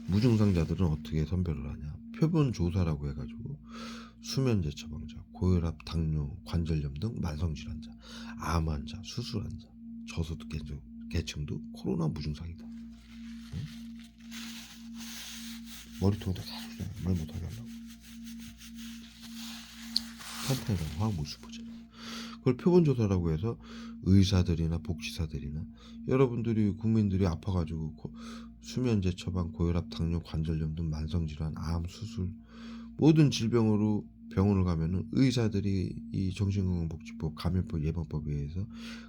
무증상자들은 어떻게 선별을 하냐? 표본조사라고 해가지고 수면제 처방자, 고혈압, 당뇨, 관절염 등 만성질환자, 암 환자, 수술 환자, 저소득 계층도 코로나 무증상이다. 응? 머리통에다 계속 말 못하게 하려고. 판탄이라고 화학물질 보자. 그걸 표본조사라고 해서 의사들이나 복지사들이나 여러분들이 국민들이 아파가지고 수면제 처방, 고혈압, 당뇨, 관절염 등 만성질환, 암, 수술 모든 질병으로 병원을 가면은 의사들이 이 정신건강복지법 감염법 예방법에 의해서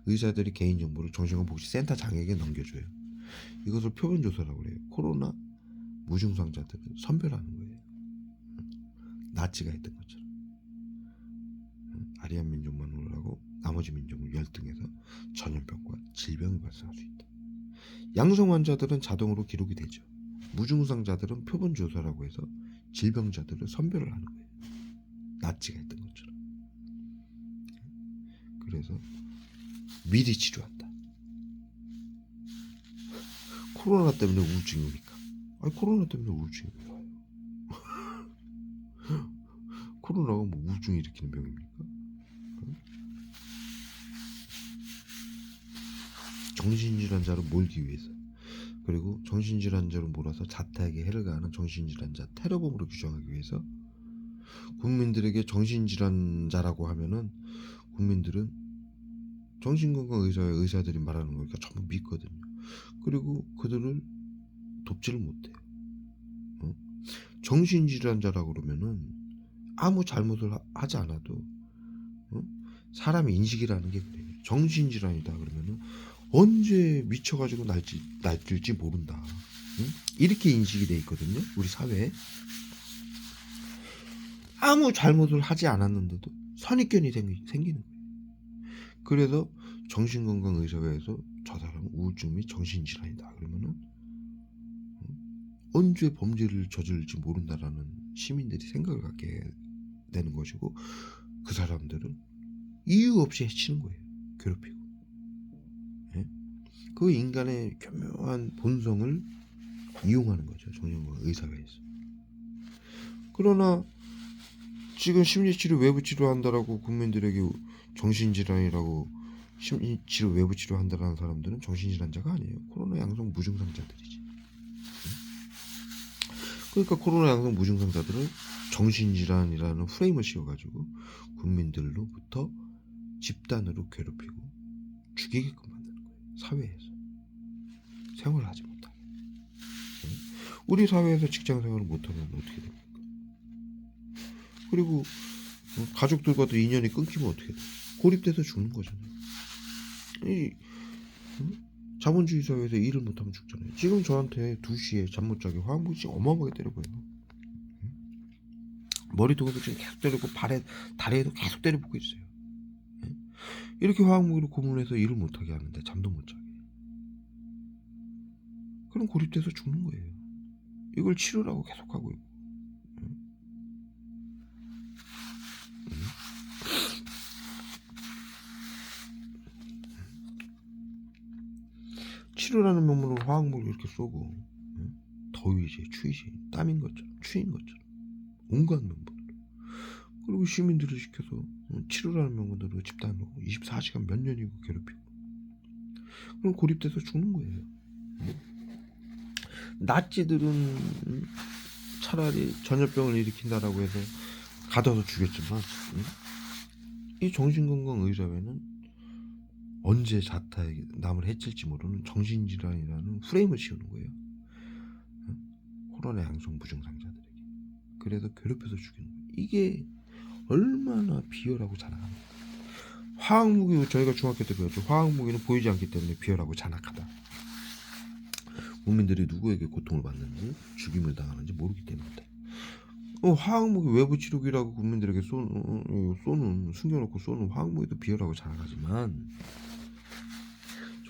의사들이 개인정보를 정신건강복지센터장에게 넘겨줘요. 이것을 표본조사라고 해요. 코로나 무증상자들을 선별하는 거예요. 나치가 했던 것처럼. 아리안 민족만 오라고 나머지 민족을 열등해서 전염병과 질병이 발생할 수 있다. 양성 환자들은 자동으로 기록이 되죠. 무증상자들은 표본조사라고 해서 질병자들을 선별을 하는 거예요. 나치가 했던 것처럼. 그래서 미리 치료한다. 코로나 때문에 우울증이 오니까. 아니 코로나 때문에 우울증이 왜 와요? 코로나가 뭐 우울증 일으키는 병입니까? 정신질환자를 몰기 위해서, 그리고 정신질환자로 몰아서 자타에게 해를 가하는 정신질환자 테러범으로 규정하기 위해서 국민들에게 정신질환자라고 하면은 국민들은 정신건강의사의 의사들이 말하는 거니까 전부 믿거든요. 그리고 그들을 돕지를 못해요. 정신질환자라고 그러면은 아무 잘못을 하지 않아도 사람의 인식이라는 게 그래요. 정신질환이다 그러면은 언제 미쳐가지고 날뛸지 모른다. 이렇게 인식이 돼 있거든요. 우리 사회에. 아무 잘못을 하지 않았는데도 선입견이 생기는 거예요. 그래서 정신건강의사회에서 저 사람은 우울증 및 정신질환이다 그러면은 언제 범죄를 저지를지 모른다라는 시민들이 생각을 갖게 되는 것이고, 그 사람들은 이유 없이 해치는 거예요. 괴롭히고. 예? 그 인간의 교묘한 본성을 이용하는 거죠. 정신건강의사회에서. 그러나 지금 심리치료 외부치료 한다라고 국민들에게 정신질환이라고 심리치료 외부치료 한다라는 사람들은 정신질환자가 아니에요. 코로나 양성 무증상자들이지. 그러니까 코로나 양성 무증상자들은 정신질환이라는 프레임을 씌워가지고 국민들로부터 집단으로 괴롭히고 죽이게끔 만드는 거예요. 사회에서 생활을 하지 못하게. 우리 사회에서 직장생활을 못하면 어떻게 됩니까? 그리고 가족들과도 인연이 끊기면 어떻게 돼? 고립돼서 죽는 거잖아요. 자본주의 사회에서 일을 못하면 죽잖아요. 지금 저한테 2시에 잠 못 자게 화학물질 어마어마하게 때려봐요. 머리통에도 지금 계속 때리고 다리에도 계속 때려붓고 있어요. 이렇게 화학무기로 고문해서 일을 못하게 하는데 잠도 못 자게. 그럼 고립돼서 죽는 거예요. 이걸 치료라고 계속하고 있고. 치료라는 명목으로 화학물을 이렇게 쏘고 더위지, 추위지, 땀인 것처럼, 추인 것처럼 온갖 명분으로, 그리고 시민들을 시켜서 치료라는 명분으로 집단으로 24시간 몇 년이고 괴롭히고, 그럼 고립돼서 죽는 거예요. 나치들은 차라리 전염병을 일으킨다라고 해서 가둬서 죽였지만 이 정신건강의사회는 언제 자타에 남을 해칠지 모르는 정신질환이라는 프레임을 씌우는 거예요. 코로나 양성 무증상자들에게. 그래서 괴롭혀서 죽이는 거예요. 이게 얼마나 비열하고 잔악합니까? 화학무기, 저희가 중학교 때 배웠죠. 화학무기는 보이지 않기 때문에 비열하고 잔악하다. 국민들이 누구에게 고통을 받는지, 죽임을 당하는지 모르기 때문이다. 화학무기 외부 치료기라고 국민들에게 쏘는 숨겨놓고 쏘는 화학무기도 비열하고 잔악하지만,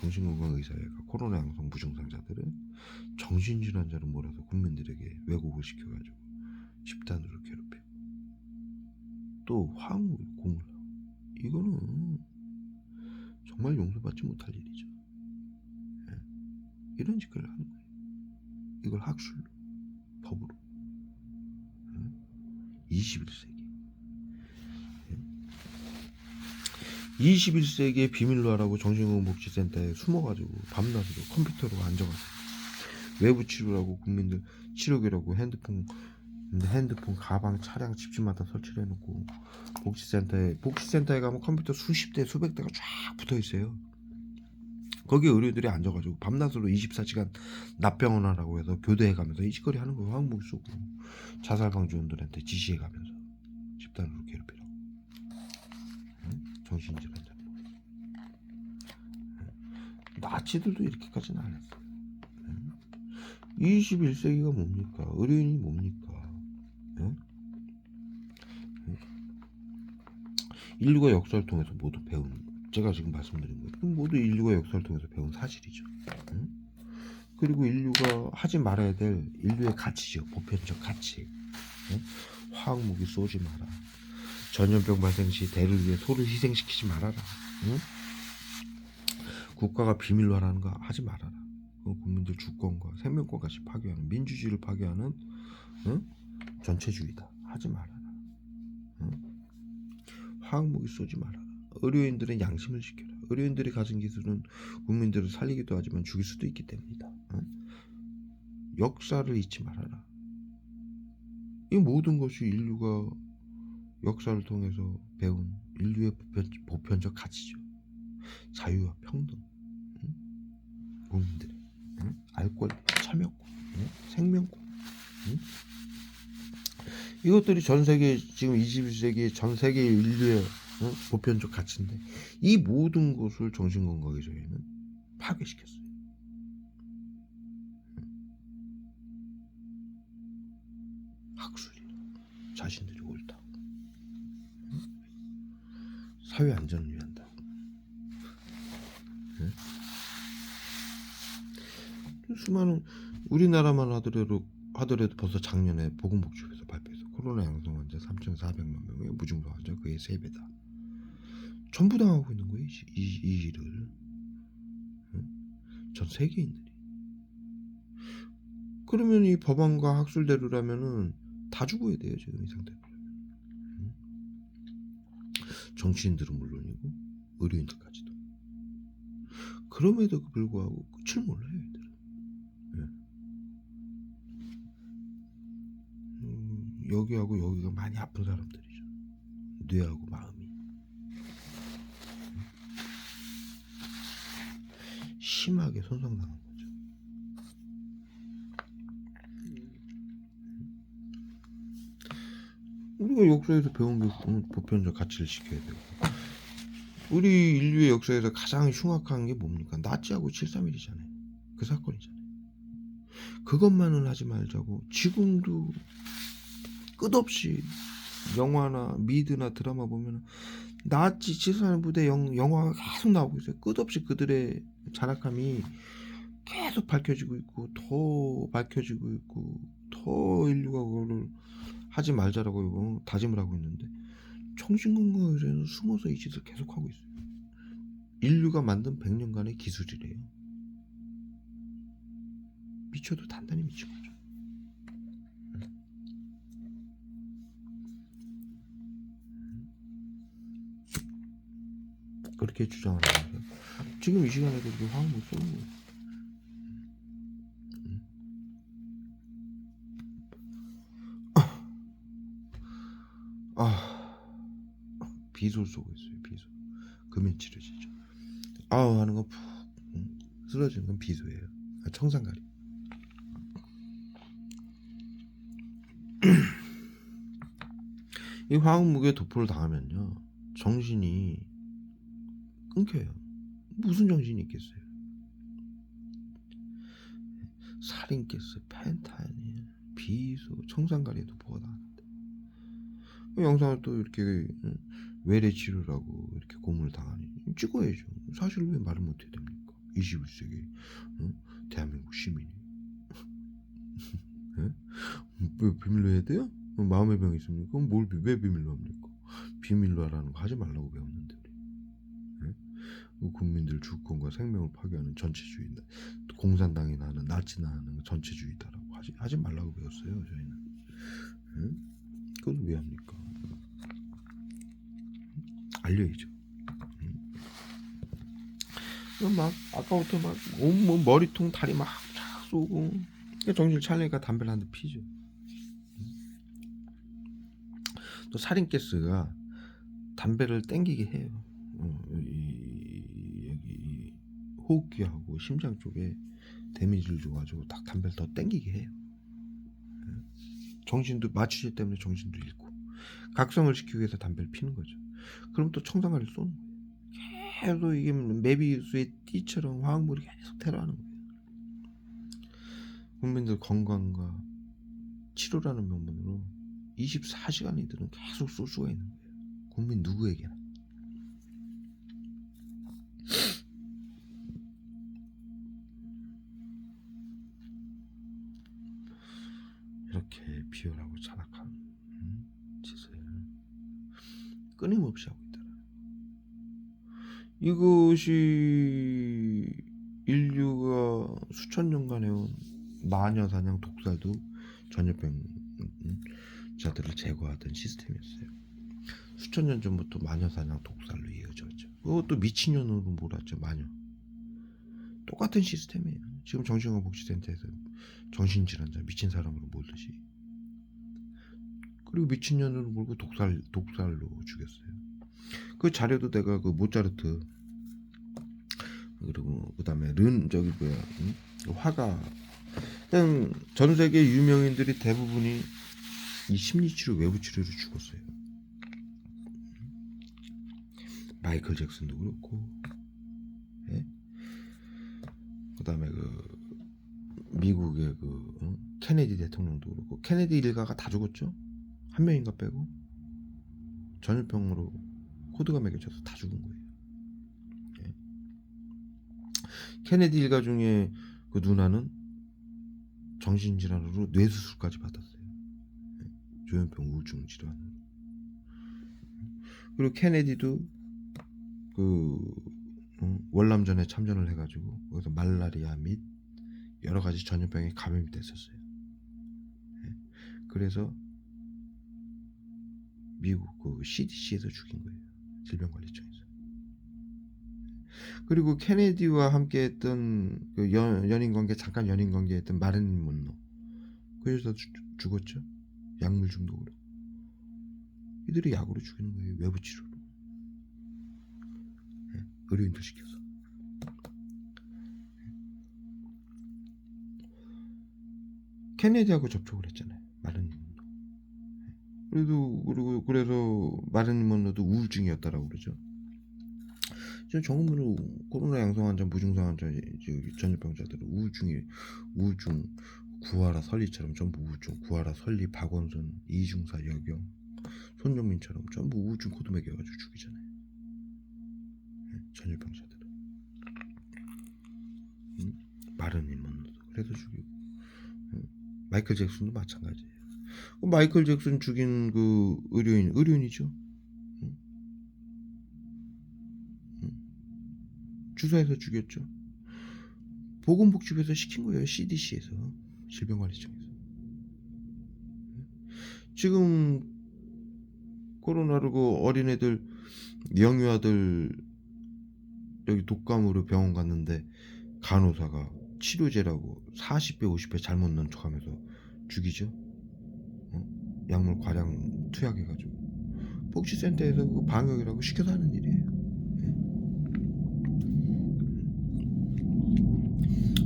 정신건강의사회가 코로나 양성 무증상자들을 정신질환자로 몰아서 국민들에게 왜곡을 시켜가지고 집단으로 괴롭혀. 또 화학무기 공을. 이거는 정말 용서받지 못할 일이죠. 예. 이런 짓을 하는 거예요. 이걸 학술로, 법으로. 21세기. 21세기에 비밀로 하라고 정신건강복지센터에 숨어가지고 밤낮으로 컴퓨터로 앉아가지고 외부 치료라고 국민들 치료기라고 핸드폰, 가방, 차량, 집집마다 설치를 해놓고 복지센터에 가면 컴퓨터 수십 대, 수백 대가 쫙 붙어 있어요. 거기에 의료인들이 앉아가지고 밤낮으로 24시간 납병원하라고 해서 교대해가면서 이 짓거리 하는 거예요. 화학무기 쏘고 자살방지원들한테 지시해가면서 집단으로 괴롭히라고. 정신질환자. 나치들도 이렇게까지는 안 했어요. 21세기가 뭡니까? 의료인이 뭡니까? 인류가 역사를 통해서 모두 배운, 제가 지금 말씀드린 거예요. 모두 인류가 역사를 통해서 배운 사실이죠. 그리고 인류가 하지 말아야 될 인류의 가치죠. 보편적 가치. 화학무기 쏘지 마라. 전염병 발생 시 대를 위해 소를 희생시키지 말아라. 국가가 비밀로 하라는 거 하지 말아라. 국민들 주권과 생명권까지 파괴하는, 민주주의를 파괴하는 전체주의다. 하지 말아라. 화학무기 쏘지 말아라. 의료인들은 양심을 지켜라. 의료인들이 가진 기술은 국민들을 살리기도 하지만 죽일 수도 있기 때문이다. 역사를 잊지 말아라. 이 모든 것이 인류가 역사를 통해서 배운 인류의 보편적 가치죠. 자유와 평등, 국민들의 알 권리, 참여권, 생명권. 이것들이 전 세계 지금 21세기 전 세계 인류의 보편적 가치인데 이 모든 것을 정신건강의사회는 파괴시켰어요. 학술이 자신들이 옳다. 사회 안전을 위한다. 수많은 우리나라만 하더라도 벌써 작년에 보건복지부에서 발표해서 코로나 양성 환자 3,400만 명의 무증상 환자 그의 3배다. 전부 당하고 있는 거예요. 이 일을. 전 세계인들이. 그러면 이 법안과 학술대로라면은 다 죽어야 돼요. 지금 이 상태로. 정치인들은 물론이고 의료인들까지도. 그럼에도 불구하고 끝을 몰라요. 얘들은. 여기하고 여기가 많이 아픈 사람들이죠. 뇌하고 마음이. 심하게 손상당한 거죠. 우리가 역사에서 배운 게 보편적 가치를 지켜야 되고, 우리 인류의 역사에서 가장 흉악한 게 뭡니까? 나치하고 7.3.1이잖아요. 그 사건이잖아요. 그것만은 하지 말자고 지금도 끝없이 영화나 미드나 드라마 보면 나치 치사하는 부대 영화가 계속 나오고 있어요. 끝없이 그들의 잔악함이 계속 밝혀지고 있고 더 밝혀지고 있고 더 인류가 그거를 하지 말자라고 다짐을 하고 있는데 정신건강의사는 숨어서 이 짓을 계속하고 있어요. 인류가 만든 100년간의 기술이래요. 미쳐도 단단히 미친 거죠. 그렇게 주장하는 거죠. 지금 이 시간에도 이렇게 화학물 쏘는 거예요. 비술 쏘고 있어요. 비술. 금연 치료제죠. 아우 하는 거 푹 쓰러지는 건 비소예요. 청산가리. 이 화학무기에 도포를 당하면요 정신이 끊겨요. 무슨 정신이 있겠어요. 살인가스, 펜타닐, 비소, 청산가리에 도포가 당하는데 영상을 또 이렇게 외래 치료라고 이렇게 고문을 당하니 찍어야죠. 사실 왜 말을 못해야 됩니까? 21세기 대한민국 시민이 왜 비밀로 해야 돼요? 마음의 병이 있습니까? 그럼 왜 비밀로 합니까? 비밀로 하라는 거 하지 말라고 배웠는데 국민들 주권과 생명을 파괴하는 전체주의, 공산당이나 하는 나치나 하는 전체주의다라고 하지 말라고 배웠어요. 저희는. 그걸 왜 합니까? 알려야죠. 막 아까부터 막 온몸 머리통 다리 막 쫙 쏘고 정신 차리니까 담배를 한 대 피죠. 또 살인가스가 담배를 땡기게 해요. 여기 호흡기하고 심장 쪽에 데미지를 줘가지고 딱 담배를 더 땡기게 해요. 정신도 마취제 때문에 정신도 잃고 각성을 시키기 위해서 담배를 피는 거죠. 그럼 또 청산가리를 쏘는 거예요. 계속 이게 메비우스의 띠처럼 화학물이 계속 테러하는 거예요. 국민들 건강과 치료라는 명분으로 24시간이들은 계속 쏠 수가 있는 거예요. 국민 누구에게나. 이렇게 비열하고 잔악한 짓을 끊임없이 하고 있다. 이것이 인류가 수천 년간 해온 마녀 사냥 독살도 전염병자들을 제거하던 시스템이었어요. 수천 년 전부터 마녀 사냥 독살로 이어졌죠. 그것도 미친년으로 몰았죠. 마녀. 똑같은 시스템이에요. 지금 정신건강복지센터에서 정신질환자 미친 사람으로 몰듯이. 그리고 미친년으로 몰고 독살로 죽였어요. 그 자료도 내가 그 모차르트 그리고 그다음에 화가 그냥 전 세계 유명인들이 대부분이 이 심리치료 외부치료로 죽었어요. 마이클 잭슨도 그렇고, 예? 그다음에 미국의 케네디 대통령도 그렇고, 케네디 일가가 다 죽었죠. 한 명인가 빼고 전염병으로 코드가 매겨져서 다 죽은 거예요. 예? 케네디 일가 중에 그 누나는 정신질환으로 뇌수술까지 받았어요. 예? 조현병 우울증 질환으로. 그리고 케네디도 월남전에 참전을 해가지고 거기서 말라리아 및 여러 가지 전염병에 감염이 됐었어요. 예? 그래서 미국 CDC에서 죽인 거예요. 질병관리청에서. 그리고 케네디와 함께했던 그 연인관계 잠깐 연인관계했던 마릴린 먼로 그 여자 죽었죠. 약물 중독으로. 이들이 약으로 죽이는 거예요. 외부 치료로. 네, 의료인들 시켜서. 케네디하고 접촉을 했잖아요. 마릴린 먼로. 그래서 마릴린 먼로도 우울증이었다라고 그러죠. 지금 정음으로 코로나 양성 환자, 무증상 환자, 전염병자들은 우울증, 구하라 설리처럼 전부 우울증, 구하라 설리, 박원순, 이중사, 여경, 손정민처럼 전부 우울증 코드 매겨가지고 죽이잖아요. 네, 전염병자들은. 마릴린 먼로도 그래서 죽이고, 마이클 잭슨도 마찬가지예요. 마이클 잭슨 죽인 그 의료인이죠. 주사해서 죽였죠. 보건복지부에서 시킨 거예요. CDC에서, 질병관리청에서. 지금 코로나로 그 어린애들, 영유아들 여기 독감으로 병원 갔는데 간호사가 치료제라고 40배 50배 잘못 넣은 척하면서 죽이죠. 약물 과량 투약해가지고 복지센터에서 그 방역이라고 시켜서 하는 일이에요.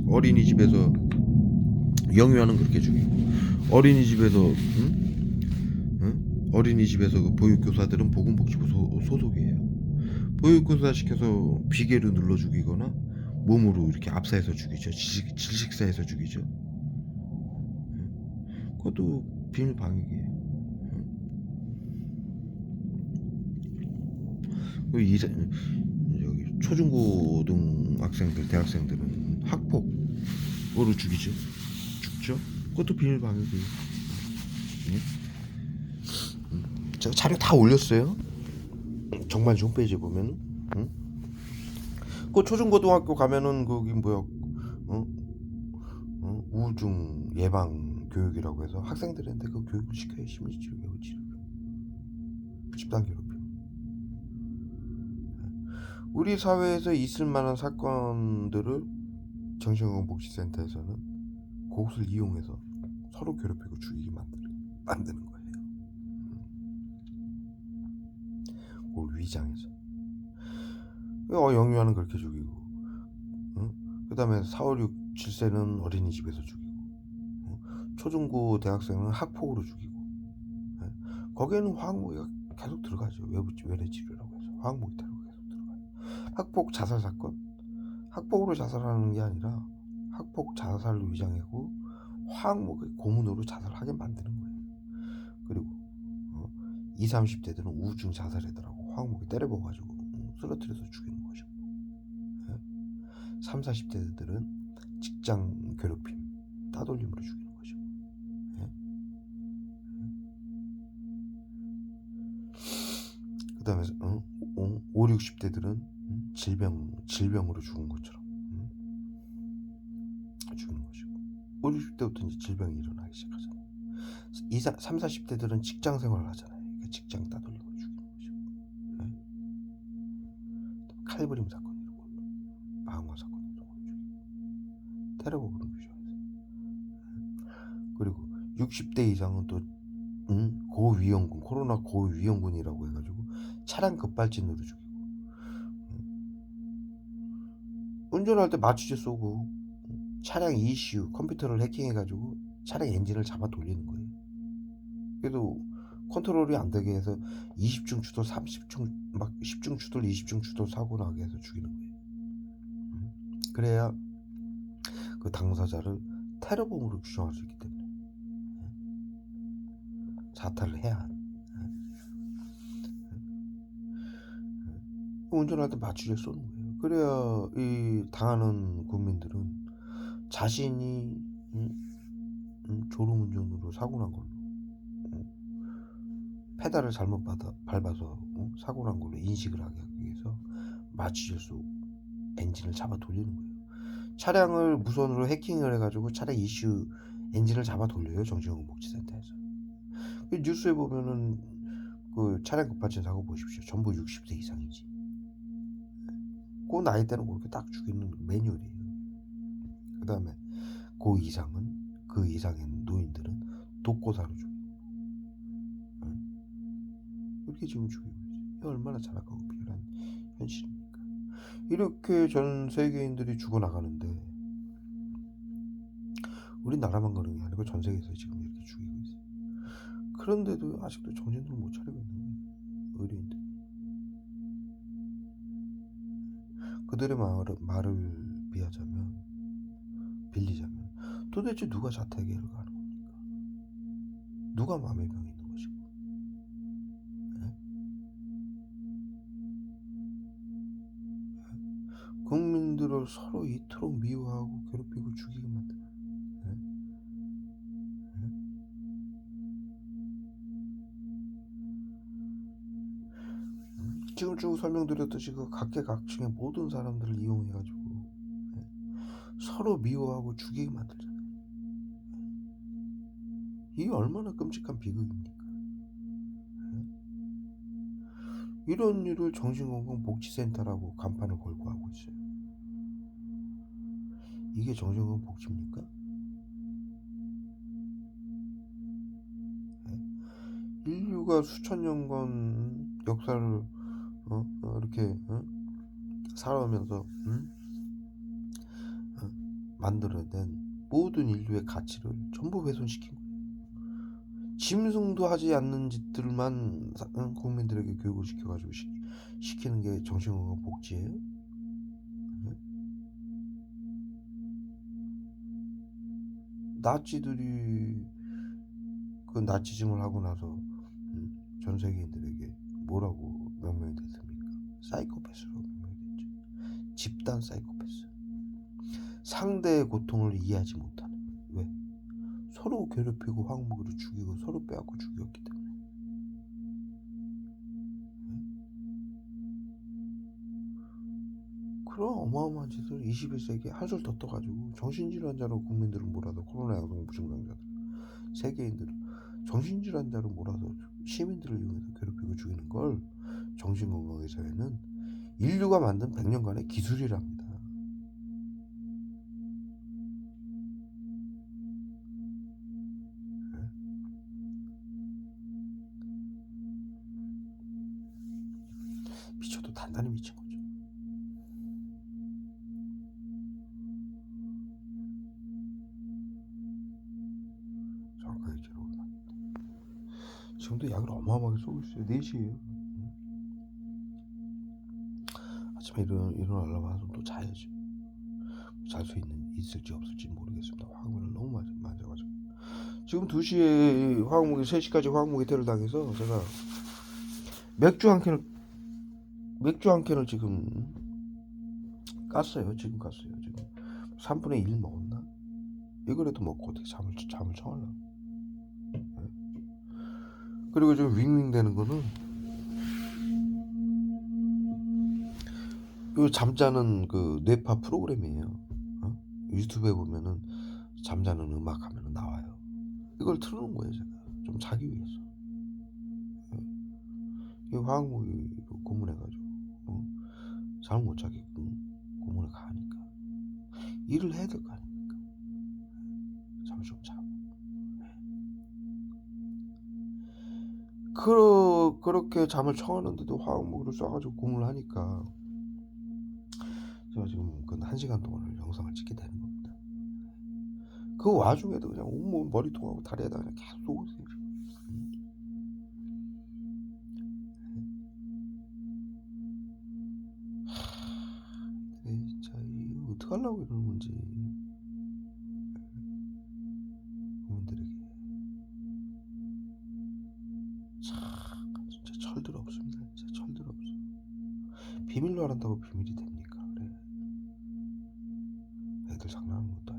어린이집에서 영유아는 그렇게 죽이고, 어린이집에서 어린이집에서 그 보육교사들은 보건복지부 소속이에요. 보육교사 시켜서 비계로 눌러 죽이거나 몸으로 이렇게 압사해서 죽이죠. 질식사해서 죽이죠. 그것도 비밀 방역이에요. 여기 초중고등 학생들, 대학생들은 학폭으로 죽죠. 그것도 비밀 방역이에요. 제가 자료 다 올렸어요. 정말 홈페이지에 보면, 그 초중고등학교 가면은 거기 뭐야, 우울증 예방 교육이라고 해서 학생들한테 그 교육을 시켜요. 심리치료, 외우치료, 집단 괴롭힘. 우리 사회에서 있을 만한 사건들을 정신건강복지센터에서는 그것을 이용해서 서로 괴롭히고 죽이게 만드는 거예요. 그걸 위장해서. 영유아는 그렇게 죽이고, 그 다음에 4, 5, 6, 7세는 어린이집에서 죽이고, 초중고 대학생은 학폭으로 죽이고, 거기에는 화학무기가 계속 들어가죠. 외래 치료라고 해서 화학무기 타고 계속 들어가요. 학폭 자살 사건, 학폭으로 자살하는 게 아니라 학폭 자살로 위장하고 화학무기 고문으로 자살하게 만드는 거예요. 그리고 20, 30대들은 우울증 자살이더라고. 화학무기 때려박아가지고 쓰러뜨려서 죽이는 거죠. 3, 40대들은 직장 괴롭힘, 따돌림으로 죽이는 거죠. 그 다음에 5, 60대들은 질병으로 죽은 것처럼 죽이는 것이고, 5, 60대부터 이제 질병이 일어나기 시작하잖아요. 3, 40대들은 직장 생활을 하잖아요. 그러니까 직장 따돌림으로 죽이는 거죠. 칼부림 사건 이런 걸로, 마음과 사건 이런 걸로 죽이고, 테러범으로 규정해서. 그리고 60대 이상은 또 고위험군, 코로나 고위험군이라고 해가지고 차량 급발진으로 죽이고, 운전할 때 마취제 쏘고 차량 ECU 컴퓨터를 해킹해가지고 차량 엔진을 잡아 돌리는 거예요. 그래도 컨트롤이 안 되게 해서 20중 추돌, 30중 막 10중 추돌, 20중 추돌 사고 나게 해서 죽이는 거예요. 그래야 그 당사자를 테러범으로 규정할 수 있기 때문에 자탈을 해야 하는. 운전할 때 마취제 쏘는 거예요. 그래야 이 당하는 국민들은 자신이 졸음운전으로 사고 난 걸로, 페달을 잘못 밟아서 사고 난 걸로 인식을 하게 하기 위해서 마취제 쏘고 엔진을 잡아 돌리는 거예요. 차량을 무선으로 해킹을 해가지고 차량 이슈 엔진을 잡아 돌려요. 정신건강복지센터에서. 뉴스에 보면은 그 차량 급발진 사고 보십시오. 전부 60대 이상이지. 그 나이 때는 그렇게 딱 죽이는 매뉴얼이에요. 그 다음에 그 이상의 노인들은 독고사로 죽이고, 이렇게 지금 죽이고 있어요. 얼마나 잔악하고 비열한 현실입니까? 이렇게 전 세계인들이 죽어나가는데 우리나라만 그런 게 아니고 전 세계에서 지금 이렇게 죽이고 있어요. 그런데도 아직도 정신을 못 차리고 있는 거예요. 의료인들. 그들의 말을 빌리자면 도대체 누가 자택계를 가는 겁니까? 누가 마음의 병이 있는 것이고, 국민들을 서로 이토록 미워하고 괴롭히고 죽이게 만드는, 지금 쭉 설명드렸듯이 그 각계각층의 모든 사람들을 이용해가지고 서로 미워하고 죽이게 만들잖아요. 이게 얼마나 끔찍한 비극입니까? 이런 일을 정신건강복지센터라고 간판을 걸고 하고 있어요. 이게 정신건강복지입니까? 인류가 수천 년간 역사를 이렇게 살아오면서 만들어낸 모든 인류의 가치를 전부 훼손시킨 거예요. 짐승도 하지 않는 짓들만 국민들에게 교육을 시켜가지고 시키는 게 정신건강 복지예요? 네? 나치들이 그 나치즘을 하고 나서 전 세계인들에게 뭐라고 명명이 됐습니까? 사이코패스라고 명명이 됐죠. 집단 사이코패스. 상대의 고통을 이해하지 못하는. 왜? 서로 괴롭히고 황무기로 죽이고 서로 빼앗고 죽였기 때문에. 그런 어마어마한 짓을 21세기에 한술 더 떠가지고 정신질환자로 국민들을 몰아서 코로나 양성 무증상자들, 세계인들을 정신질환자로 몰아서 시민들을 이용해서 괴롭히고 죽이는 걸 정신건강의사회는 인류가 만든 100년간의 기술이랍니다. 미쳐도 단단히 미친 거죠. 정확하게 기록을 납니다. 지금도 약을 어마어마하게 쏘고 있어요. 4시에요. 아침에 일어나려면 한숨 또 자야죠. 잘 수 있을지 없을지 모르겠습니다. 화학무기를 너무 맞아가지고. 지금 2시에 화학무기, 3시까지 화학무기 테러 당해서 제가 맥주 한 캔을 지금 깠어요. 지금 3분의 1 먹었나? 이거라도 먹고 어떻게 잠을 청하려고. 네. 그리고 지금 윙윙 되는 거는 그 잠자는 그 뇌파 프로그램이에요. 유튜브에 보면은 잠자는 음악 하면 나와요. 이걸 틀어놓은 거예요. 제가 좀 자기 위해서. 이 화학무기로 고문해가지고 잠을 못 자게끔 고문을 가하니까 일을 해야 될 거 아닙니까? 잠을 좀 자고. 그렇게 잠을 청하는데도 화학무기를 쏴가지고 고문을 하니까 제가 지금 그 1시간 동안을 영상을 찍게 되는 겁니다. 그 와중에도 그냥 온몸 머리통하고 다리에다 그냥 계속 쏘고 있어요. 진짜 이거 어떡하려고 이러는 건지 국민들에게 참 진짜 철들 없습니다. 진짜 철들 없어. 비밀로 안 한다고 비밀이 됩니까? 그래. 애들 장난하는 것도